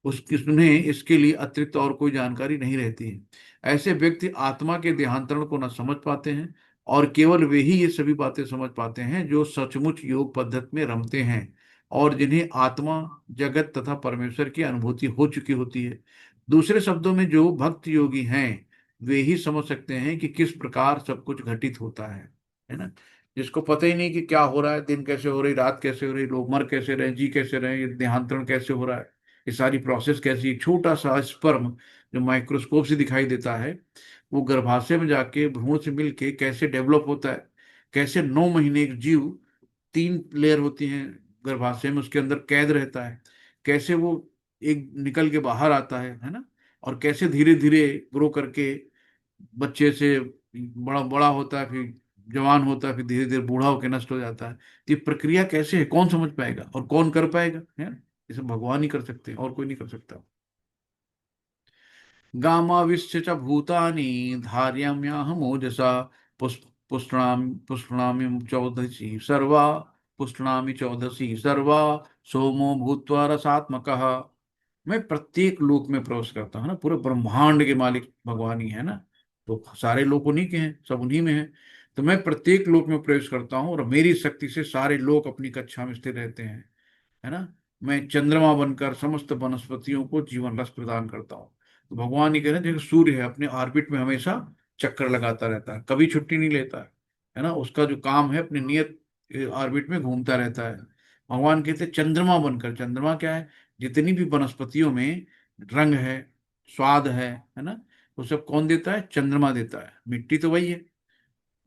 उसकी उन्हें इसके लिए अतिरिक्त और कोई जानकारी नहीं रहती है। ऐसे व्यक्ति आत्मा के देहांतरण को न समझ पाते हैं, और केवल वे ही ये सभी बातें समझ पाते हैं जो सचमुच योग पद्धति में रमते हैं और जिन्हें आत्मा, जगत तथा परमेश्वर की अनुभूति हो चुकी होती है। दूसरे शब्दों में, जो भक्त योगी हैं वे ही समझ सकते हैं कि किस प्रकार सब कुछ घटित होता है ना। जिसको पता ही नहीं कि क्या हो रहा है, दिन कैसे हो रही, रात कैसे हो रही, लोग मर कैसे रहे, जी कैसे रहे, ये देहांतरण कैसे हो रहा है, ये सारी प्रोसेस कैसी, एक छोटा सा स्पर्म जो माइक्रोस्कोप से दिखाई देता है, वो गर्भाशय में जाके भ्रूण से मिलके कैसे डेवलप होता है, कैसे 9 महीने एक जीव, 3 लेयर होती हैं गर्भाशय में, उसके अंदर कैद रहता है, कैसे वो एक निकल के बाहर आता है ना। और कैसे धीरे धीरे ग्रो करके बच्चे से बड़ा बड़ा होता है, फिर जवान होता है, फिर धीरे धीरे बूढ़ा होकर नष्ट हो जाता है। तो ये प्रक्रिया कैसे है, कौन समझ पाएगा और कौन कर पाएगा, है। इसे भगवान ही कर सकते हैं, और कोई नहीं कर सकता। गामाविश्य च भूतानि धार्याम्याहमोजसा पुष्णामि चौदसी सर्वा, पुष्णामि चौदसी सर्वा, सोमो भूत्वा रसात्मकः। मैं प्रत्येक लोक में प्रवेश करता हूँ ना, पूरे ब्रह्मांड के मालिक भगवान ही है ना। तो सारे लोक उन्हीं के हैं, सब उन्हीं में है। तो मैं प्रत्येक लोक में प्रवेश करता हूँ और मेरी शक्ति से सारे लोक अपनी कक्षा में स्थिर रहते हैं, है ना। मैं चंद्रमा बनकर समस्त वनस्पतियों को जीवन रस प्रदान करता हूँ। तो भगवान ये कह रहे हैं, जैसे सूर्य है अपने ऑर्बिट में हमेशा चक्कर लगाता रहता है, कभी छुट्टी नहीं लेता है ना। उसका जो काम है अपने नियत ऑर्बिट में घूमता रहता है। भगवान कहते हैं चंद्रमा बनकर, चंद्रमा क्या है, जितनी भी वनस्पतियों में रंग है, स्वाद है ना, वो सब कौन देता है, चंद्रमा देता है। मिट्टी तो वही है,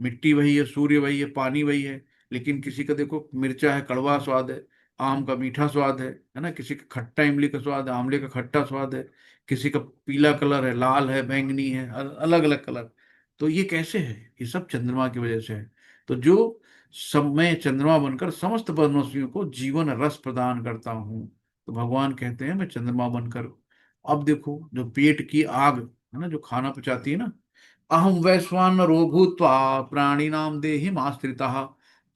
मिट्टी वही है, सूर्य वही है, पानी वही है। लेकिन किसी का देखो मिर्चा है, कड़वा स्वाद है, आम का मीठा स्वाद है ना, किसी का खट्टा इमली का स्वाद है, आंवले का खट्टा स्वाद है, किसी का पीला कलर है, लाल है, बैंगनी है, अलग अलग कलर। तो ये कैसे है, ये सब चंद्रमा की वजह से है। तो जो सब, मैं चंद्रमा बनकर समस्त वनस्पतियों को जीवन रस प्रदान करता हूँ। तो भगवान कहते हैं मैं चंद्रमा बनकर। अब देखो, जो पेट की आग है ना, जो खाना पचाती है ना, अहम वैश्वानरो भूत्वा प्राणिनां देहिमाश्रितः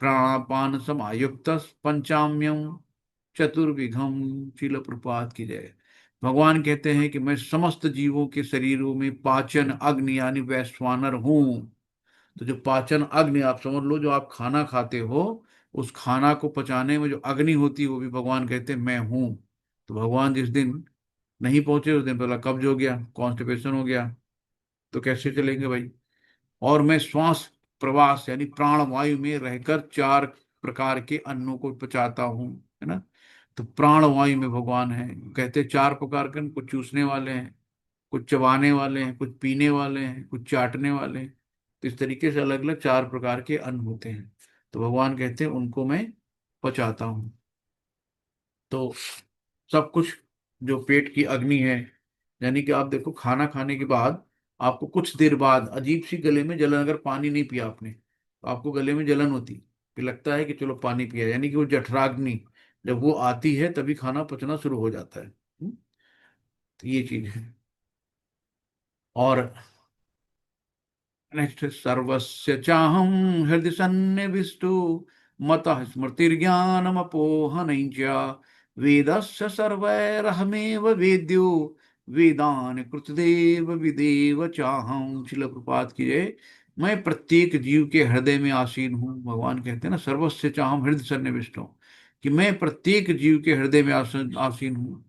प्राणापान समायुक्त पंचाम्यम चतुर्विघम। शिल प्रपात की जय। भगवान कहते हैं कि मैं समस्त जीवों के शरीरों में पाचन अग्नि यानी वैश्वानर हूं। तो जो पाचन अग्नि, आप समझ लो, जो आप खाना खाते हो, उस खाना को पचाने में जो अग्नि होती है, वो भी भगवान कहते हैं मैं हूं। तो भगवान जिस दिन नहीं पहुंचे, उस दिन पहला कब्ज हो गया, कॉन्स्टिपेशन हो गया, तो कैसे चलेंगे भाई। और मैं श्वास प्रवास यानी प्राण वायु में रहकर 4 प्रकार के अन्नों को पचाता हूँ, है ना। तो प्राण वायु में भगवान है। कहते हैं 4 प्रकार के, कुछ चूसने वाले हैं, कुछ चबाने वाले हैं, कुछ पीने वाले हैं, कुछ चाटने वाले हैं। तो इस तरीके से अलग अलग 4 प्रकार के अन्न होते हैं। तो भगवान कहते हैं उनको मैं पचाता हूँ। तो सब कुछ, जो पेट की अग्नि है, यानी कि आप देखो खाना खाने के बाद आपको कुछ देर बाद अजीब सी गले में जलन, अगर पानी नहीं पिया आपने तो आपको गले में जलन होती, फिर लगता है कि चलो पानी पिया, यानी कि वो जठराग्नि जब वो आती है तभी खाना पचना शुरू हो जाता है। तो ये चीज है। और नेक्स्ट, सर्वस्य चाहम हृदय सन्निविष्टु मतः स्मृतिर्ज्ञानमपोहनं च वेदस्य सर्वैरहमेव वेद्यो वेदान कृतदेव विदेव चाहम। शिल प्रपात की जय। मैं प्रत्येक जीव के हृदय में आसीन हूँ। भगवान कहते हैं ना, सर्वस्य चाहम हृदय सन्निविष्टु, कि मैं प्रत्येक जीव के हृदय में आसीन आसीन हूँ।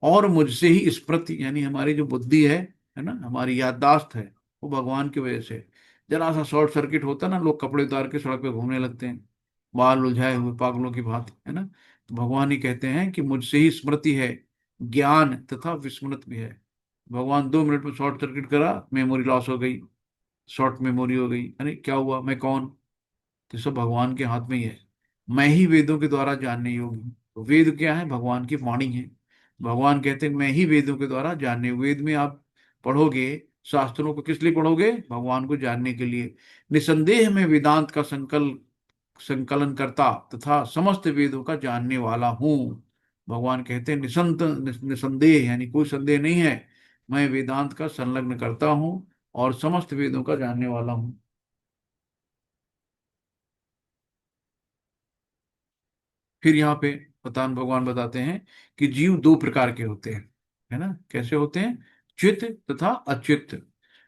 और मुझसे ही स्मृति, यानी हमारी जो बुद्धि है ना, हमारी याददाश्त है, वो भगवान की वजह से। जरा सा शॉर्ट सर्किट होता है ना, लोग कपड़े उतार के सड़क पे घूमने लगते हैं, बाल उलझाए हुए पागलों की भांति, है ना। तो भगवान ही कहते हैं कि मुझसे ही स्मृति है, ज्ञान तथा विस्मृत भी है। भगवान 2 मिनट में शॉर्ट सर्किट करा, मेमोरी लॉस हो गई, शॉर्ट मेमोरी हो गई, अरे क्या हुआ, मैं कौन। तो सब भगवान के हाथ में ही है। मैं ही वेदों के द्वारा जानने योग्य हूँ। तो वेद क्या है? भगवान की वाणी है। भगवान कहते हैं मैं ही वेदों के द्वारा जानने। वेद में आप पढ़ोगे, शास्त्रों को किस लिए पढ़ोगे? भगवान को जानने के लिए। निसंदेह में वेदांत का संकलन करता तथा समस्त वेदों का जानने वाला हूँ। भगवान कहते हैं निसंदेह, यानी कोई संदेह नहीं है, मैं वेदांत का संलग्न करता हूँ और समस्त वेदों का जानने वाला हूँ। फिर यहाँ पे भगवान बताते हैं कि जीव 2 प्रकार के होते हैं, है ना। कैसे होते हैं? चित्त तथा अचित्त।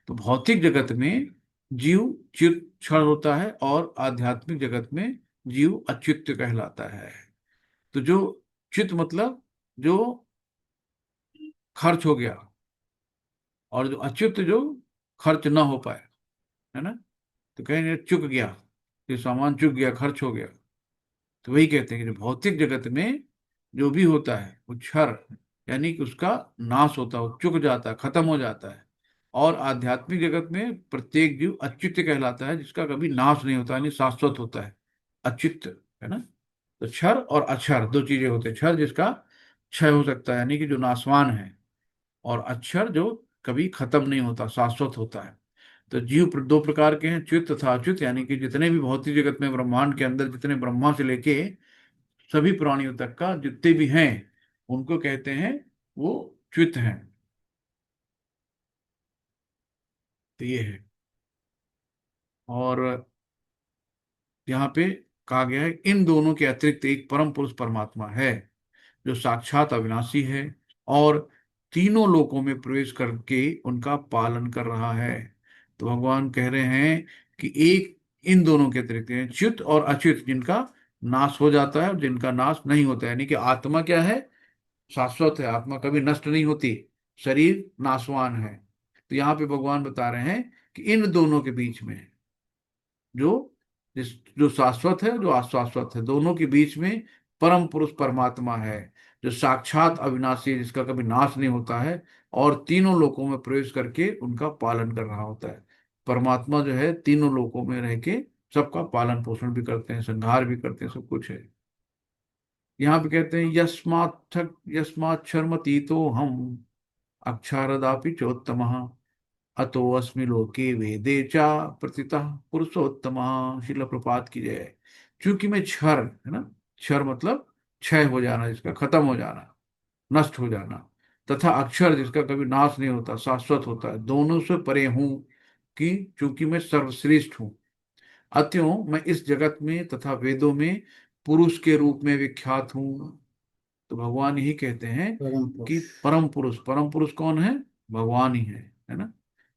तो भौतिक जगत में जीव चित्त क्षण होता है और आध्यात्मिक जगत में जीव अचित्त कहलाता है। तो जो चित्त मतलब जो खर्च हो गया, और जो अच्युत जो खर्च ना हो पाए, है ना। तो कहेंगे चुक गया, ये सामान चुक गया, खर्च हो गया। तो वही कहते हैं कि जो भौतिक जगत में जो भी होता है वो क्षर, यानी कि उसका नाश होता है, वो चुक जाता है, खत्म हो जाता है। और आध्यात्मिक जगत में प्रत्येक जीव अच्युत कहलाता है, जिसका कभी नाश नहीं होता, यानी शाश्वत होता है, अच्युत, है ना। तो क्षर और अक्षर 2 चीजें होते हैं। क्षर जिसका क्षय हो सकता है, यानी कि जो नाशवान है, और अक्षर जो कभी खत्म नहीं होता, शाश्वत होता है। तो जीव 2 प्रकार के हैं, च्युत तथा अच्युत, यानी कि जितने भी भौतिक जगत में ब्रह्मांड के अंदर जितने ब्रह्मा से लेके सभी प्राणियों तक का जितने भी हैं, उनको कहते हैं वो च्युत हैं। तो ये है। और यहाँ पे कहा गया है इन दोनों के अतिरिक्त एक परम पुरुष परमात्मा है, जो साक्षात अविनाशी है और तीनों लोकों में प्रवेश करके उनका पालन कर रहा है। तो भगवान कह रहे हैं कि एक इन दोनों के अतिरिक्त हैं, च्युत और अच्युत, जिनका नाश हो जाता है और जिनका नाश नहीं होता है। यानी कि आत्मा क्या है? शाश्वत है, आत्मा कभी नष्ट नहीं होती, शरीर नाशवान है। तो यहाँ पे भगवान बता रहे हैं कि इन दोनों के बीच में जो जिस जो शाश्वत है, जो अशाश्वत है, दोनों के बीच में परम पुरुष परमात्मा है, जो साक्षात अविनाशी है, जिसका कभी नाश नहीं होता है, और तीनों लोकों में प्रवेश करके उनका पालन कर रहा होता है। परमात्मा जो है तीनों लोकों में रह के सबका पालन पोषण भी करते हैं, संहार भी करते हैं, सब कुछ है। यहाँ पे कहते हैं यस्मात् शर्मतीतो हम अक्षरदापि चोत्तम अतो अस्मि लोके वेदे चा प्रतितः पुरुषोत्तम। शिल प्रपात की जय। क्योंकि मैं क्षर, है ना, क्षर मतलब क्षय हो जाना, जिसका खत्म हो जाना, नष्ट हो जाना, तथा अक्षर जिसका कभी नाश नहीं होता, शाश्वत होता है, दोनों से परे हूं, कि चूंकि मैं सर्वश्रेष्ठ हूं, अतएव मैं इस जगत में तथा वेदों में पुरुष के रूप में विख्यात हूं। तो भगवान ही कहते हैं कि परम पुरुष कौन है? भगवान ही है ना।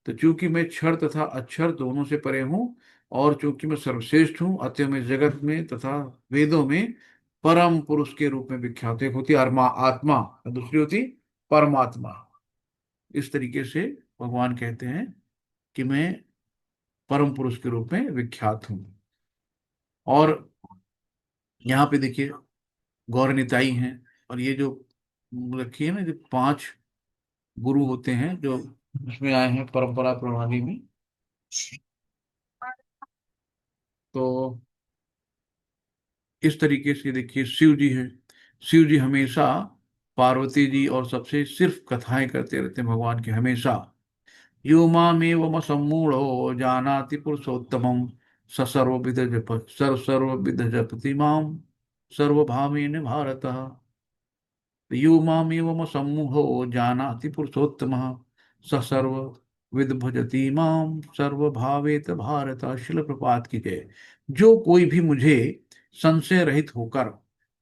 तो चूंकि मैं क्षर तथा अक्षर दोनों से परे हूं, और चूंकि मैं सर्वश्रेष्ठ हूं, अतः मैं जगत में तथा वेदों में परम पुरुष के रूप में विख्यात हूं। एक होती आत्मा और दूसरी होती परमात्मा। इस तरीके से भगवान कहते हैं कि मैं परम पुरुष के रूप में विख्यात हूं। और यहाँ पे देखिए गौर निताई हैं, और ये जो रखी है ना, जो 5 गुरु होते हैं जो उसमें आए हैं परंपरा प्रणाली में। तो इस तरीके से देखिए शिव जी हैं। शिव जी हमेशा पार्वती जी और सबसे सिर्फ कथाएं करते रहते हैं भगवान की, हमेशा। यो मामेव सम्मूढ़ो जानाति पुरुषोत्तमं स सर्वविद जपति माम सर्वभावेन भारत। यो माम एवं सम्मोहो जानाति पुरुषोत्तम स सर्व विद भजति माम सर्वभावेत भारत। शिल प्रपात की जय। जो कोई भी मुझे संशय रहित होकर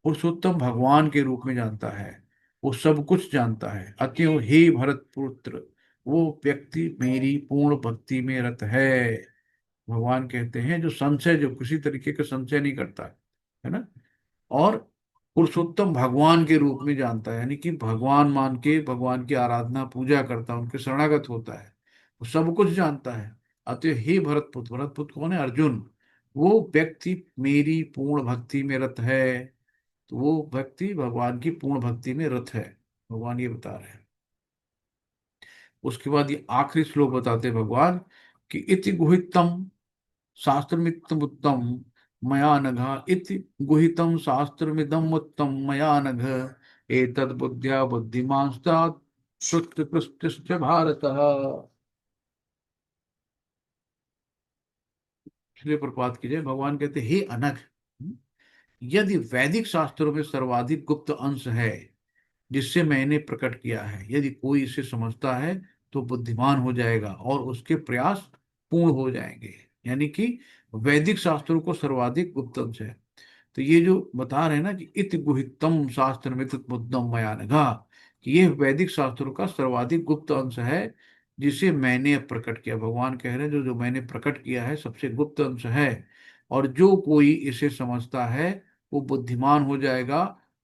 पुरुषोत्तम भगवान के रूप में जानता है, वो सब कुछ जानता है। अतएव हे भरत पुत्र, वो व्यक्ति मेरी पूर्ण भक्ति में रत है। भगवान कहते हैं जो संशय, जो किसी तरीके का संशय नहीं करता है ना, और पुरुषोत्तम भगवान के रूप में जानता है, यानी कि भगवान मान के भगवान की आराधना पूजा करता है, उनके शरणागत होता है, वो सब कुछ जानता है। अतः हे भरत पुत्र, भरत पुत्र कौन है? अर्जुन। वो व्यक्ति मेरी पूर्ण भक्ति में रत है। तो वो व्यक्ति भगवान की पूर्ण भक्ति में रत है, भगवान ये बता रहे हैं। उसके बाद ये आखिरी श्लोक बताते हैं भगवान कि इति गुहितम शास्त्रमित्तम उत्तम मया नघ, इति गुहितम शास्त्रमिदम उत्तम मया नघ, एतद् बुद्ध्या बुद्धिमांस्तात् श्रुतकृष्टश्च भारतः। इसलिए प्रपात कीजिए, भगवान कहते हे अनघ, यदि वैदिक शास्त्रों में सर्वाधिक गुप्त अंश है जिससे मैंने प्रकट किया है, यदि कोई इसे समझता है तो बुद्धिमान हो जाएगा और उसके प्रयास पूर्ण हो जाएंगे। यानी कि वैदिक शास्त्रों को सर्वाधिक गुप्त अंश है। तो ये जो बता रहे हैं ना कि इत गुहितम शास्त्र में बुद्धम मया नघा, कि ये वैदिक शास्त्रों का सर्वाधिक गुप्त अंश है जिसे मैंने प्रकट किया। भगवान कह रहे हैं जो जो मैंने प्रकट किया है सबसे गुप्त अंश है, और जो कोई इसे समझता है वो बुद्धिमान हो जाएगा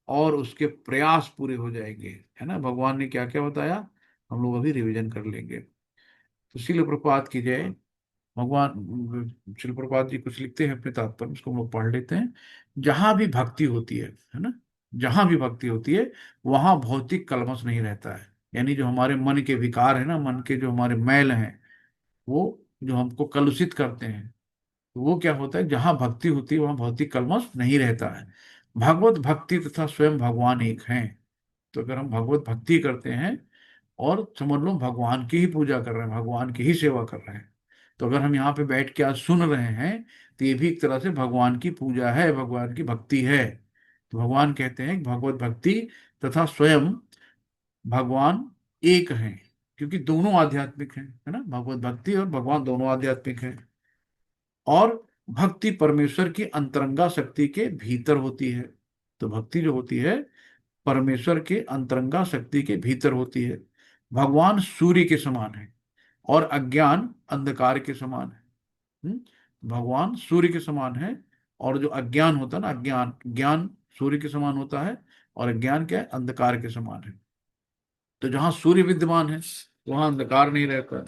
और उसके प्रयास पूरे हो जाएंगे। है ना, भगवान ने क्या क्या बताया हम लोग अभी रिवीजन कर लेंगे। तो शिल प्रपात की जय। भगवान शिल प्रपात जी कुछ लिखते हैं अपने तात्पर्य में, उसको हम लोग पढ़ लेते हैं। जहां भी भक्ति होती है ना, जहां भी भक्ति होती है वहां भौतिक कलमश नहीं रहता है। यानी जो हमारे मन के विकार है ना, मन के जो हमारे मैल हैं, वो जो हमको कलुषित करते हैं, तो वो क्या होता है, जहां भक्ति होती है वहां भौतिक कलमश नहीं रहता है। भगवत भक्ति तथा स्वयं भगवान एक हैं। तो अगर हम भगवत भक्ति करते हैं और समझ लो भगवान की ही पूजा कर रहे हैं, भगवान की ही सेवा कर रहे हैं, तो अगर हम यहाँ पे बैठ के आज सुन रहे हैं तो ये भी एक तरह से भगवान की पूजा है, भगवान की भक्ति है। तो भगवान कहते हैं कि भगवत भक्ति तथा स्वयं भगवान एक हैं, क्योंकि दोनों आध्यात्मिक हैं। है ना, भगवत भक्ति और भगवान दोनों आध्यात्मिक हैं। और भक्ति परमेश्वर की अंतरंगा शक्ति के भीतर होती है। तो भक्ति जो होती है परमेश्वर के अंतरंगा शक्ति के भीतर होती है। भगवान सूर्य के समान है और अज्ञान अंधकार के समान है। हम्म? भगवान सूर्य के समान है, और जो अज्ञान होता है ना, अज्ञान, ज्ञान सूर्य के समान होता है और अज्ञान क्या है, अंधकार के समान है। तो जहां सूर्य विद्यमान है वहां अंधकार नहीं रहता है।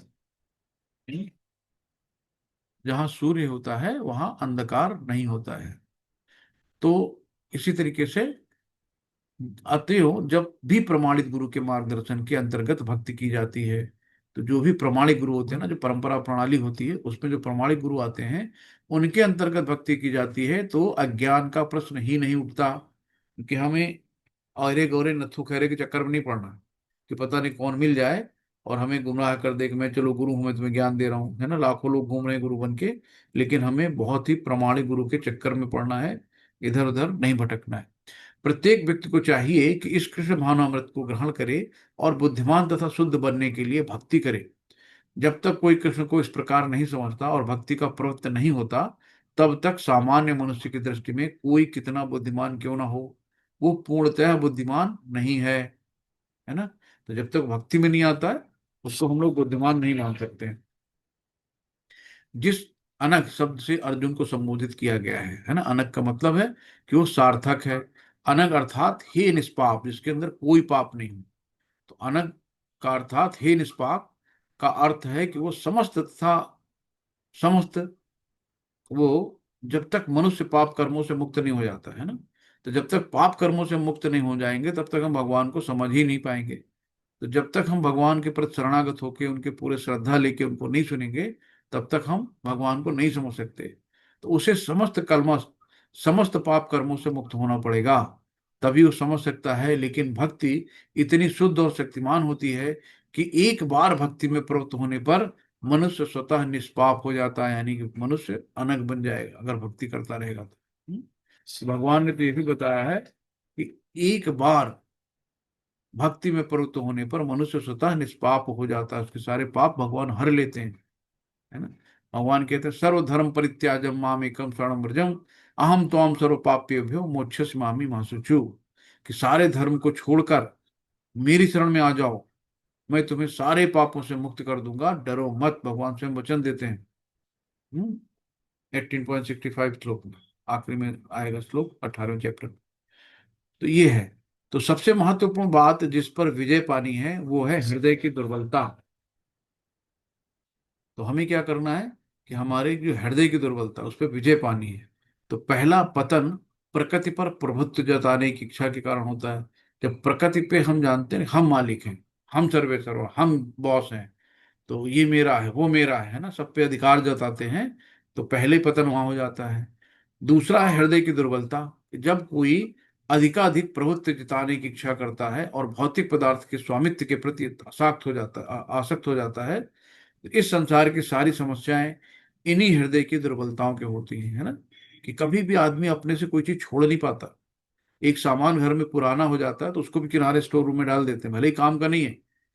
हम्म? जहां सूर्य होता है वहां अंधकार नहीं होता है। तो इसी तरीके से अतएव जब भी प्रमाणित गुरु के मार्गदर्शन के अंतर्गत भक्ति की जाती है, तो जो भी प्रमाणिक गुरु होते हैं ना, जो परंपरा प्रणाली होती है उसमें जो प्रमाणिक गुरु आते हैं उनके अंतर्गत भक्ति की जाती है, तो अज्ञान का प्रश्न ही नहीं उठता। क्योंकि हमें अरे गौरे नत्थु खैरे के चक्कर में नहीं पड़ना कि पता नहीं कौन मिल जाए और हमें गुमराह कर दे कि मैं चलो गुरु हूं, मैं तुम्हें ज्ञान दे रहा हूँ। है ना, लाखों लोग घूम रहे हैं गुरु बन के, लेकिन हमें बहुत ही प्रमाणिक गुरु के चक्कर में पड़ना है, इधर उधर नहीं भटकना है। प्रत्येक व्यक्ति को चाहिए कि इस कृष्ण भावनामृत को ग्रहण करे और बुद्धिमान तथा शुद्ध बनने के लिए भक्ति करे। जब तक कोई कृष्ण को इस प्रकार नहीं समझता और भक्ति का प्रवृत्त नहीं होता, तब तक सामान्य मनुष्य की दृष्टि में कोई कितना बुद्धिमान क्यों ना हो, वो पूर्णतः बुद्धिमान नहीं है। है ना, तो जब तक भक्ति में नहीं आता है उसको हम लोग बुद्धिमान नहीं मान सकते हैं। जिस अनग शब्द से अर्जुन को संबोधित किया गया है ना, अनग का मतलब है कि वो सार्थक है। अनग अर्थात हे निष्पाप, जिसके अंदर कोई पाप नहीं। तो अनग का अर्थात हे निष्पाप का अर्थ है कि वो समस्त तथा समस्त, वो जब तक मनुष्य पाप कर्मों से मुक्त नहीं हो जाता है ना, तो जब तक पाप कर्मों से मुक्त नहीं हो जाएंगे तब तक हम भगवान को समझ ही नहीं पाएंगे। तो जब तक हम भगवान के प्रति शरणागत होकर उनके पूरे श्रद्धा लेके उनको नहीं सुनेंगे, तब तक हम भगवान को नहीं समझ सकते। तो उसे समस्त कलमश, समस्त पाप कर्मों से मुक्त होना पड़ेगा, तभी वो समझ सकता है। लेकिन भक्ति इतनी शुद्ध और शक्तिमान होती है कि एक बार भक्ति में प्रवृत्त होने पर मनुष्य स्वतः निष्पाप हो जाता है, यानी कि मनुष्य अनग बन जाएगा अगर भक्ति करता रहेगा तो। भगवान ने तो ये भी बताया है कि एक बार भक्ति में प्रवृत्त होने पर मनुष्य स्वतः निष्पाप हो जाता है, उसके सारे पाप भगवान हर लेते हैं, है ना। भगवान कहते हैं सर्वधर्म परित्याजम माम एकम शरणम व्रजम अहम त्वाम सर्व पाप्येभ्यो मोक्षयिष्यामि मा शुचि, कि सारे धर्म को छोड़कर मेरी शरण में आ जाओ, मैं तुम्हें सारे पापों से मुक्त कर दूंगा, डरो मत, भगवान स्वयं वचन देते हैं। 18.65 श्लोक में, आखिरी में आएगा श्लोक 18वें चैप्टर। तो ये है। तो सबसे महत्वपूर्ण बात जिस पर विजय पानी है वो है हृदय की दुर्बलता। तो हमें क्या करना है कि हमारे जो हृदय की दुर्बलता उस पर विजय पानी है। तो पहला पतन प्रकृति पर प्रभुत्व जताने की इच्छा के कारण होता है। जब प्रकृति पे हम जानते हैं हम मालिक हैं, हम सर्वे सर्वा, हम बॉस हैं, तो ये मेरा है वो मेरा है ना, सब पे अधिकार जताते हैं, तो पहले पतन वहां हो जाता है। दूसरा है हृदय की दुर्बलता। जब कोई अधिकाधिक प्रभुत्व जताने की इच्छा करता है और भौतिक पदार्थ के स्वामित्व के प्रति आसक्त हो जाता है, तो इस संसार की सारी समस्याएं इन्हीं हृदय की दुर्बलताओं के होती हैं, है ना। कि कभी भी आदमी अपने से कोई चीज छोड़ नहीं पाता। एक सामान घर में पुराना हो जाता है तो उसको भी किनारे स्टोर रूम में डाल देते हैं, भले ही काम का नहीं है,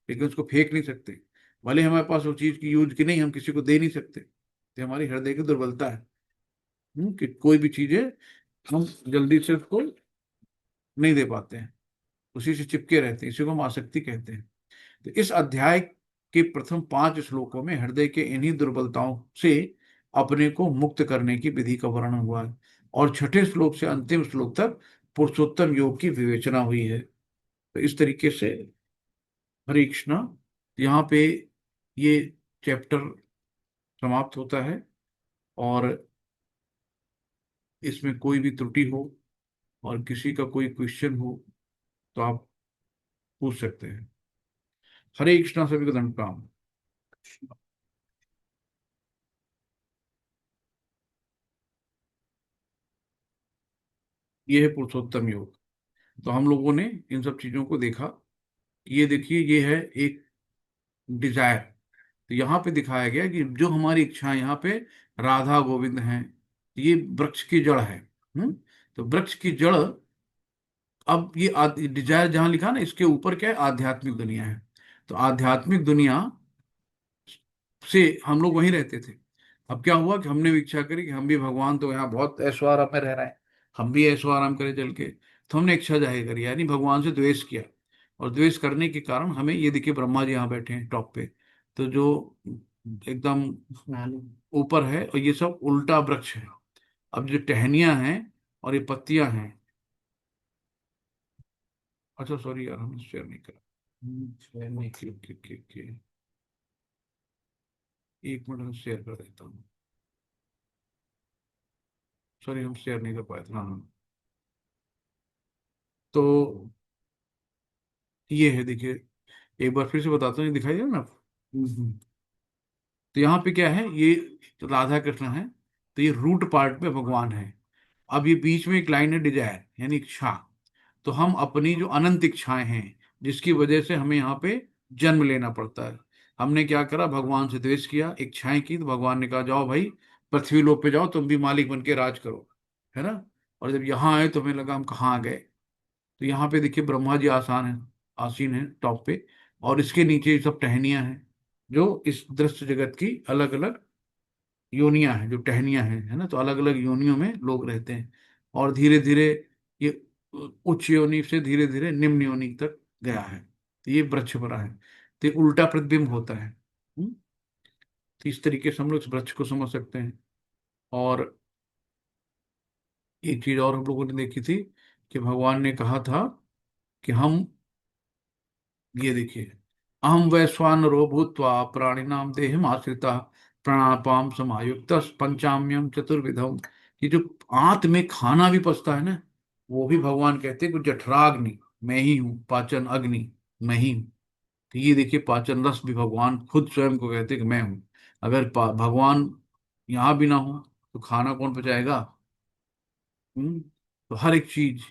लेकिन उसको फेंक नहीं सकते। भले हमारे पास वो चीज की यूज की नहीं, हम किसी को दे नहीं सकते, तो हमारी हृदय की दुर्बलता है। कि कोई भी चीजें हम जल्दी से उसको नहीं दे पाते हैं, उसी से चिपके रहते हैं, इसी को हम आसक्ति कहते हैं। तो इस अध्याय के प्रथम 5 श्लोकों में हृदय के इन्हीं दुर्बलताओं से अपने को मुक्त करने की विधि का वर्णन हुआ है, और छठे श्लोक से अंतिम श्लोक तक पुरुषोत्तम योग की विवेचना हुई है। तो इस तरीके से हरे कृष्णा, यहाँ पे ये चैप्टर समाप्त होता है। और इसमें कोई भी त्रुटि हो और किसी का कोई क्वेश्चन हो तो आप पूछ सकते हैं। हरे कृष्णा, सभी को दंड प्रणाम। ये है पुरुषोत्तम योग। तो हम लोगों ने इन सब चीजों को देखा। ये देखिए, ये है एक डिजायर। तो यहाँ पे दिखाया गया कि जो हमारी इच्छा यहाँ पे राधा गोविंद हैं, ये वृक्ष की जड़ है। तो वृक्ष की जड़, अब ये डिजायर जहां लिखा ना, इसके ऊपर क्या है, आध्यात्मिक दुनिया है। तो आध्यात्मिक दुनिया से हम लोग वहीं रहते थे। अब क्या हुआ कि हमने भी इच्छा करी कि हम भी, भगवान तो यहाँ बहुत ऐशो आराम में रह रहे हैं, हम भी ऐशो आराम करें चल के। तो हमने इच्छा जाहिर करी, यानी भगवान से द्वेष किया। और द्वेष करने के कारण हमें ये देखिए ब्रह्मा जी यहाँ बैठे हैं टॉप पे, तो जो एकदम ऊपर है, और ये सब उल्टा वृक्ष है। अब जो टहनियां हैं और ये पत्तियां हैं, अच्छा सॉरी यार, हमने शेयर नहीं करा। ओके ओके ओके ओके, एक मिनट में शेयर कर देता हूँ। सॉरी, हम शेयर नहीं कर पाए थे। हाँ हाँ। तो ये है, देखिए एक बार फिर से बताता हूँ, ये दिखाई दे रहा ना। तो यहाँ पे क्या है, ये तो राधा कृष्ण है, तो ये रूट पार्ट में भगवान है। अब ये बीच में एक लाइन है डिजायर, यानी इच्छा। तो हम अपनी जो अनंत इच्छाएं हैं, जिसकी वजह से हमें यहाँ पे जन्म लेना पड़ता है, हमने क्या करा, भगवान से द्वेष किया, इच्छाएं की, तो भगवान ने कहा जाओ भाई पृथ्वी लोक पे जाओ, तुम भी मालिक बन के राज करो, है ना। और जब यहाँ आए तो हमें लगा हम कहाँ आ गए। तो यहाँ पे देखिए ब्रह्मा जी आसान है, आसीन है टॉप पे, और इसके नीचे ये सब टहनियां हैं, जो इस दृश्य जगत की अलग अलग योनियां हैं, जो टहनियां हैं, है ना। तो अलग अलग योनियों में लोग रहते हैं, और धीरे धीरे ये उच्च योनि से धीरे धीरे निम्न योनि तक गया है। तो ये वृक्ष बना है, तो ये उल्टा प्रतिबिंब होता है। तो इस तरीके से हम लोग इस वृक्ष को समझ सकते हैं। और एक चीज और हम लोगों ने देखी थी कि भगवान ने कहा था कि हम, ये देखिए, अहम वैश्वानरो भूत्वा प्राणिनाम देहम आश्रिता प्राणापाम समायुक्त पंचाम्यम चतुर्विधम। ये जो आंत में खाना भी पचता है ना, वो भी भगवान कहते हैं कि जठराग्नि मैं ही हूँ, पाचन अग्नि मैं ही हूँ। तो ये देखिए पाचन रस भी भगवान खुद स्वयं को कहते हैं कि मैं हूँ। अगर भगवान यहाँ भी ना हो तो खाना कौन पचाएगा। तो हर एक चीज,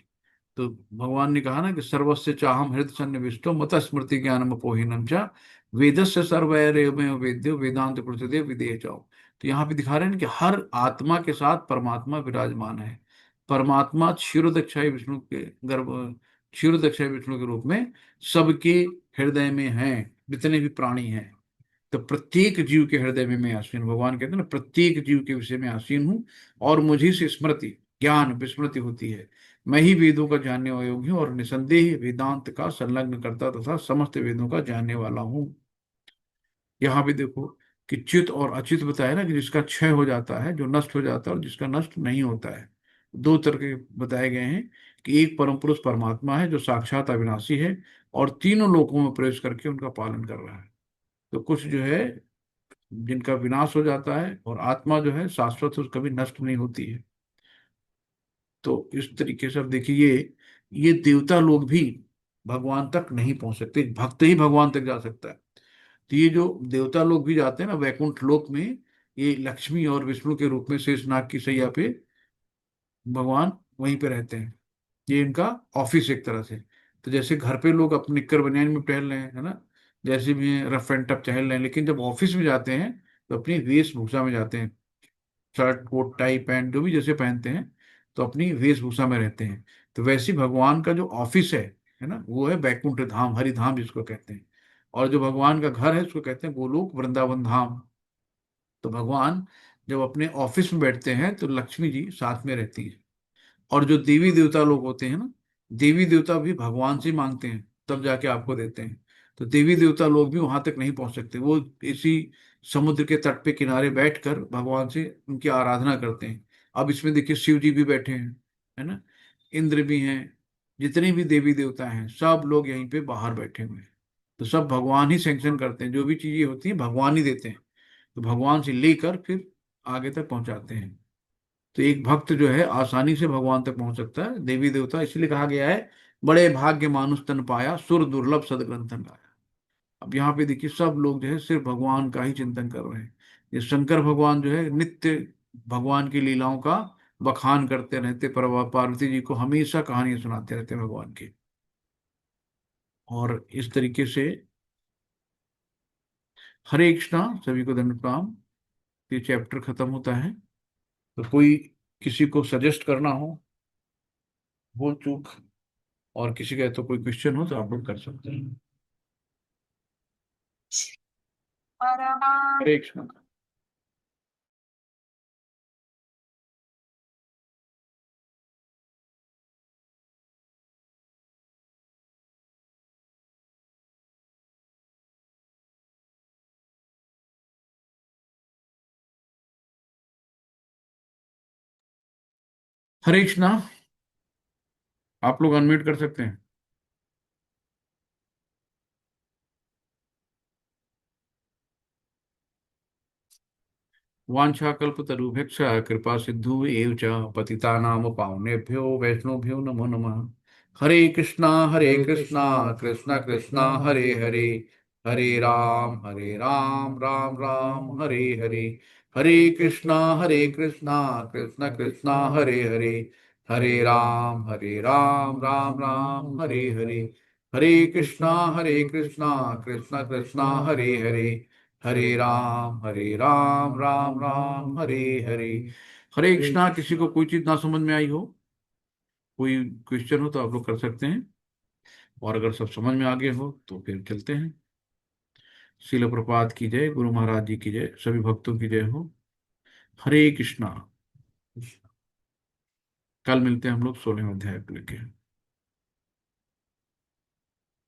तो भगवान ने कहा ना कि सर्वस्य चाहम हृदय सन्निविष्टो मत स्मृति ज्ञानम अपोहिनम च वेदस्य सर्वैरेवमेव वेद्यो वेदांत प्रत्यय विदेह जाओ। तो यहाँ पे दिखा रहे हैं ना कि हर आत्मा के साथ परमात्मा विराजमान है। परमात्मा क्षीरोदक्षाई विष्णु के गर्भ क्षीरोदक्षाय विष्णु के रूप में सबके हृदय में हैं, जितने भी प्राणी हैं। तो प्रत्येक जीव के हृदय में मैं आसीन हूं। भगवान कहते हैं ना, प्रत्येक जीव के विषय में आसीन हूं, और मुझे से स्मृति ज्ञान विस्मृति होती है। मैं ही वेदों का जानने वाला योगी हूँ, और निसंदेह वेदांत का संलग्न करता तथा समस्त वेदों का जानने वाला हूँ। यहाँ भी देखो कि चित और अचित बताया ना, कि जिसका क्षय हो जाता है, जो नष्ट हो जाता है, और जिसका नष्ट नहीं होता है। दो तरह के बताए गए हैं, कि एक परम पुरुष परमात्मा है जो साक्षात अविनाशी है, और तीनों लोकों में प्रवेश करके उनका पालन कर रहा है। तो कुछ जो है जिनका विनाश हो जाता है, और आत्मा जो है शाश्वत है, कभी नष्ट नहीं होती है। तो इस तरीके से अब देखिए, ये देवता लोग भी भगवान तक नहीं पहुंच सकते, भक्त ही भगवान तक जा सकता है। तो ये जो देवता लोग भी जाते हैं ना वैकुंठ लोक में, ये लक्ष्मी और विष्णु के रूप में शेषनाग की शैया पे भगवान वहीं पे रहते हैं। ये इनका ऑफिस एक तरह से। तो जैसे घर पे लोग अपने निक्कर बनियान में टहल रहे हैं, है ना, जैसे भी रफ एंड टफ टहल रहे हैं, लेकिन जब ऑफिस में जाते हैं तो अपनी वेशभूषा में जाते हैं। शर्ट कोट टाई पैंट जो भी जैसे पहनते हैं, तो अपनी वेशभूषा में रहते हैं। तो वैसे ही भगवान का जो ऑफिस है ना, वो है बैकुंठ धाम, हरि धाम जिसको कहते हैं। और जो भगवान का घर है उसको कहते हैं गोलोक वृंदावन धाम। तो भगवान जब अपने ऑफिस में बैठते हैं तो लक्ष्मी जी साथ में रहती है। और जो देवी देवता लोग होते हैं ना, देवी देवता भी भगवान से मांगते हैं, तब जाके आपको देते हैं। तो देवी देवता लोग भी वहां तक नहीं पहुंच सकते, वो इसी समुद्र के तट पे किनारे बैठकर भगवान से उनकी आराधना करते हैं। अब इसमें देखिए शिव जी भी बैठे हैं, है ना, इंद्र भी हैं, जितने भी देवी देवता हैं सब लोग यहीं पे बाहर बैठे हुए हैं। तो सब भगवान ही सैंक्शन करते हैं, जो भी चीजें होती हैं भगवान ही देते हैं। तो भगवान से लेकर फिर आगे तक पहुंचाते हैं। तो एक भक्त जो है आसानी से भगवान तक पहुंच सकता है। देवी देवता इसलिए कहा गया है, बड़े भाग्य मानुष तन पाया, सुर दुर्लभ सदग्रंथन गाया। अब यहाँ पे देखिए सब लोग जो है सिर्फ भगवान का ही चिंतन कर रहे हैं। ये शंकर भगवान जो है नित्य भगवान की लीलाओं का बखान करते रहते, पर पार्वती जी को हमेशा कहानियां सुनाते रहते हैं भगवान की। और इस तरीके से हरे कृष्णा, सभी को दंड प्रणाम। ये चैप्टर खत्म होता है। तो कोई किसी को सजेस्ट करना हो भूल चूक, और किसी का तो कोई क्वेश्चन हो तो आप लोग कर सकते हैं। हरे कृष्ण। हरे कृष्णा, आप लोग अनम्यूट कर सकते हैं। वाञ्छाकल्पतरुभ्यश्च कृपा सिद्धू एव च पतितानां पावनेभ्यो वैष्णवभ्यो नमो नमः। हरे कृष्णा कृष्ण कृष्ण हरे हरे, हरे राम राम राम हरे हरे। हरे कृष्णा कृष्ण कृष्ण हरे हरे, हरे राम राम राम हरे हरे। हरे कृष्णा कृष्ण कृष्ण हरे हरे, हरे राम राम राम हरे हरे। हरे कृष्णा। किसी को कोई चीज ना समझ में आई हो, कोई क्वेश्चन हो तो आप लोग कर सकते हैं, और अगर सब समझ में आ गए हो तो फिर चलते हैं। शिल प्रपात की जय, गुरु महाराज जी की जय, सभी भक्तों की जय हो। हरे कृष्णा। कल मिलते हैं हम लोग 16वें अध्याय को लेके।